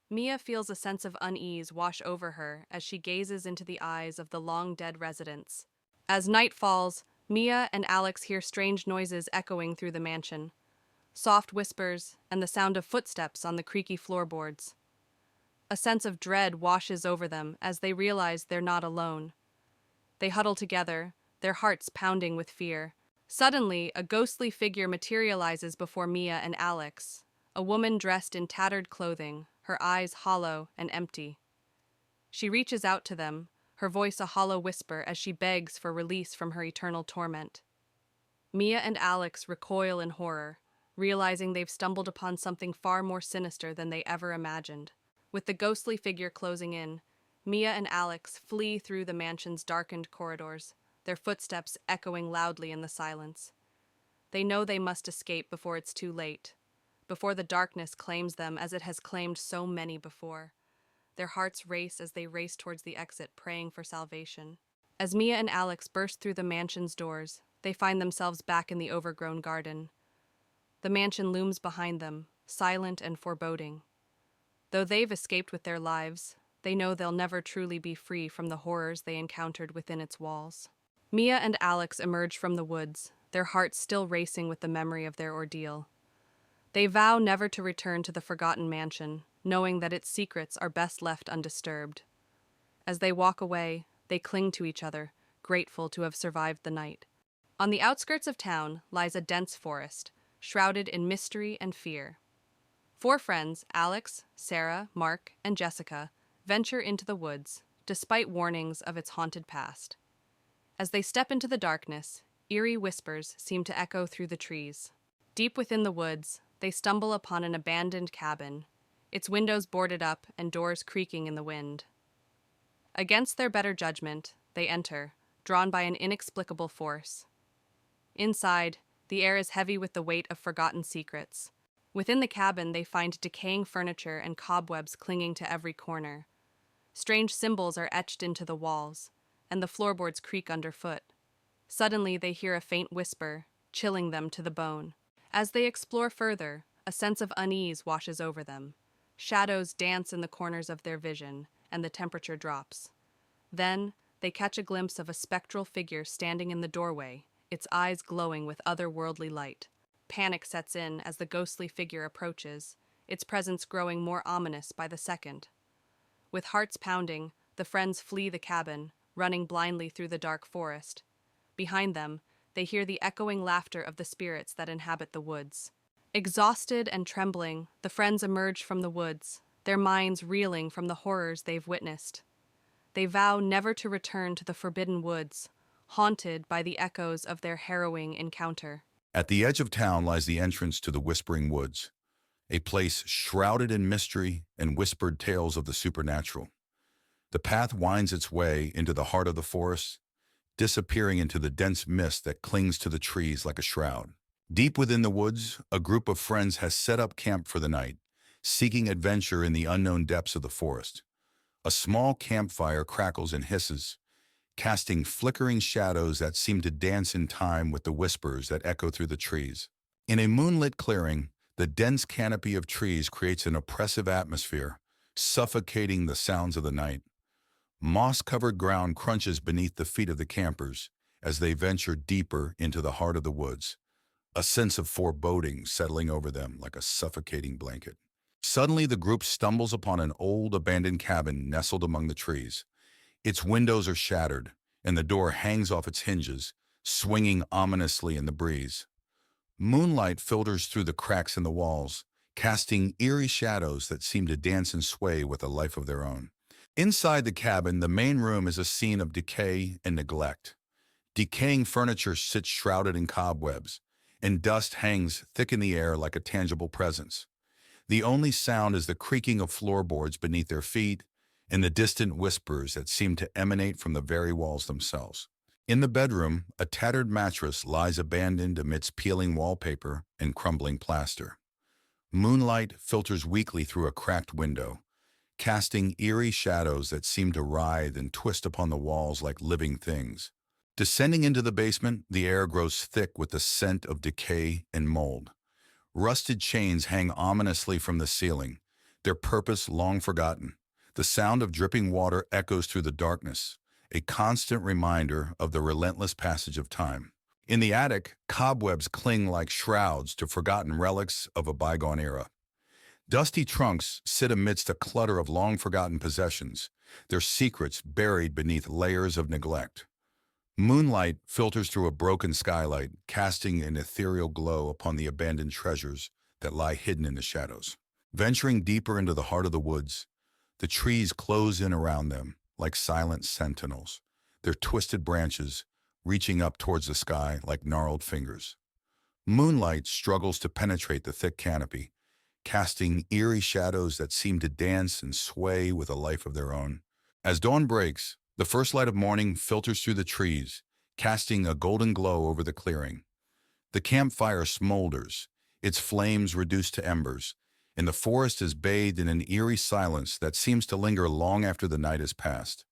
Mia feels a sense of unease wash over her as she gazes into the eyes of the long-dead residents. As night falls, Mia and Alex hear strange noises echoing through the mansion. Soft whispers and the sound of footsteps on the creaky floorboards. A sense of dread washes over them as they realize they're not alone. They huddle together, their hearts pounding with fear. Suddenly, a ghostly figure materializes before Mia and Alex, a woman dressed in tattered clothing, her eyes hollow and empty. She reaches out to them, her voice a hollow whisper as she begs for release from her eternal torment. Mia and Alex recoil in horror, realizing they've stumbled upon something far more sinister than they ever imagined. With the ghostly figure closing in, Mia and Alex flee through the mansion's darkened corridors, their footsteps echoing loudly in the silence. They know they must escape before it's too late, before the darkness claims them as it has claimed so many before. Their hearts race as they race towards the exit, praying for salvation. As Mia and Alex burst through the mansion's doors, they find themselves back in the overgrown garden. The mansion looms behind them, silent and foreboding. Though they've escaped with their lives, they know they'll never truly be free from the horrors they encountered within its walls. Mia and Alex emerge from the woods, their hearts still racing with the memory of their ordeal. They vow never to return to the forgotten mansion, knowing that its secrets are best left undisturbed. As they walk away, they cling to each other, grateful to have survived the night. On the outskirts of town lies a dense forest, shrouded in mystery and fear. Four friends, Alex, Sarah, Mark, and Jessica, venture into the woods, despite warnings of its haunted past. As they step into the darkness, eerie whispers seem to echo through the trees. Deep within the woods, they stumble upon an abandoned cabin, its windows boarded up and doors creaking in the wind. Against their better judgment, they enter, drawn by an inexplicable force. Inside, the air is heavy with the weight of forgotten secrets. Within the cabin, they find decaying furniture and cobwebs clinging to every corner. Strange symbols are etched into the walls, and the floorboards creak underfoot. Suddenly, they hear a faint whisper, chilling them to the bone. As they explore further, a sense of unease washes over them. Shadows dance in the corners of their vision, and the temperature drops. Then, they catch a glimpse of a spectral figure standing in the doorway, its eyes glowing with otherworldly light. Panic sets in as the ghostly figure approaches, its presence growing more ominous by the second. With hearts pounding, the friends flee the cabin, running blindly through the dark forest. Behind them, they hear the echoing laughter of the spirits that inhabit the woods. Exhausted and trembling, the friends emerge from the woods, their minds reeling from the horrors they've witnessed. They vow never to return to the forbidden woods, haunted by the echoes of their harrowing encounter. At the edge of town lies the entrance to the Whispering Woods, a place shrouded in mystery and whispered tales of the supernatural. The path winds its way into the heart of the forest, disappearing into the dense mist that clings to the trees like a shroud. Deep within the woods, a group of friends has set up camp for the night, seeking adventure in the unknown depths of the forest. A small campfire crackles and hisses, casting flickering shadows that seem to dance in time with the whispers that echo through the trees. In a moonlit clearing, the dense canopy of trees creates an oppressive atmosphere, suffocating the sounds of the night. Moss-covered ground crunches beneath the feet of the campers as they venture deeper into the heart of the woods, a sense of foreboding settling over them like a suffocating blanket. Suddenly, the group stumbles upon an old, abandoned cabin nestled among the trees. Its windows are shattered, and the door hangs off its hinges, swinging ominously in the breeze. Moonlight filters through the cracks in the walls, casting eerie shadows that seem to dance and sway with a life of their own. Inside the cabin, the main room is a scene of decay and neglect. Decaying furniture sits shrouded in cobwebs, and dust hangs thick in the air like a tangible presence. The only sound is the creaking of floorboards beneath their feet and the distant whispers that seem to emanate from the very walls themselves. In the bedroom, a tattered mattress lies abandoned amidst peeling wallpaper and crumbling plaster. Moonlight filters weakly through a cracked window, casting eerie shadows that seem to writhe and twist upon the walls like living things. Descending into the basement, the air grows thick with the scent of decay and mold. Rusted chains hang ominously from the ceiling, their purpose long forgotten. The sound of dripping water echoes through the darkness, a constant reminder of the relentless passage of time. In the attic, cobwebs cling like shrouds to forgotten relics of a bygone era. Dusty trunks sit amidst a clutter of long-forgotten possessions, their secrets buried beneath layers of neglect. Moonlight filters through a broken skylight, casting an ethereal glow upon the abandoned treasures that lie hidden in the shadows. Venturing deeper into the heart of the woods, the trees close in around them like silent sentinels, their twisted branches reaching up towards the sky like gnarled fingers. Moonlight struggles to penetrate the thick canopy, casting eerie shadows that seem to dance and sway with a life of their own. As dawn breaks, the first light of morning filters through the trees, casting a golden glow over the clearing. The campfire smolders, its flames reduced to embers, and the forest is bathed in an eerie silence that seems to linger long after the night has passed.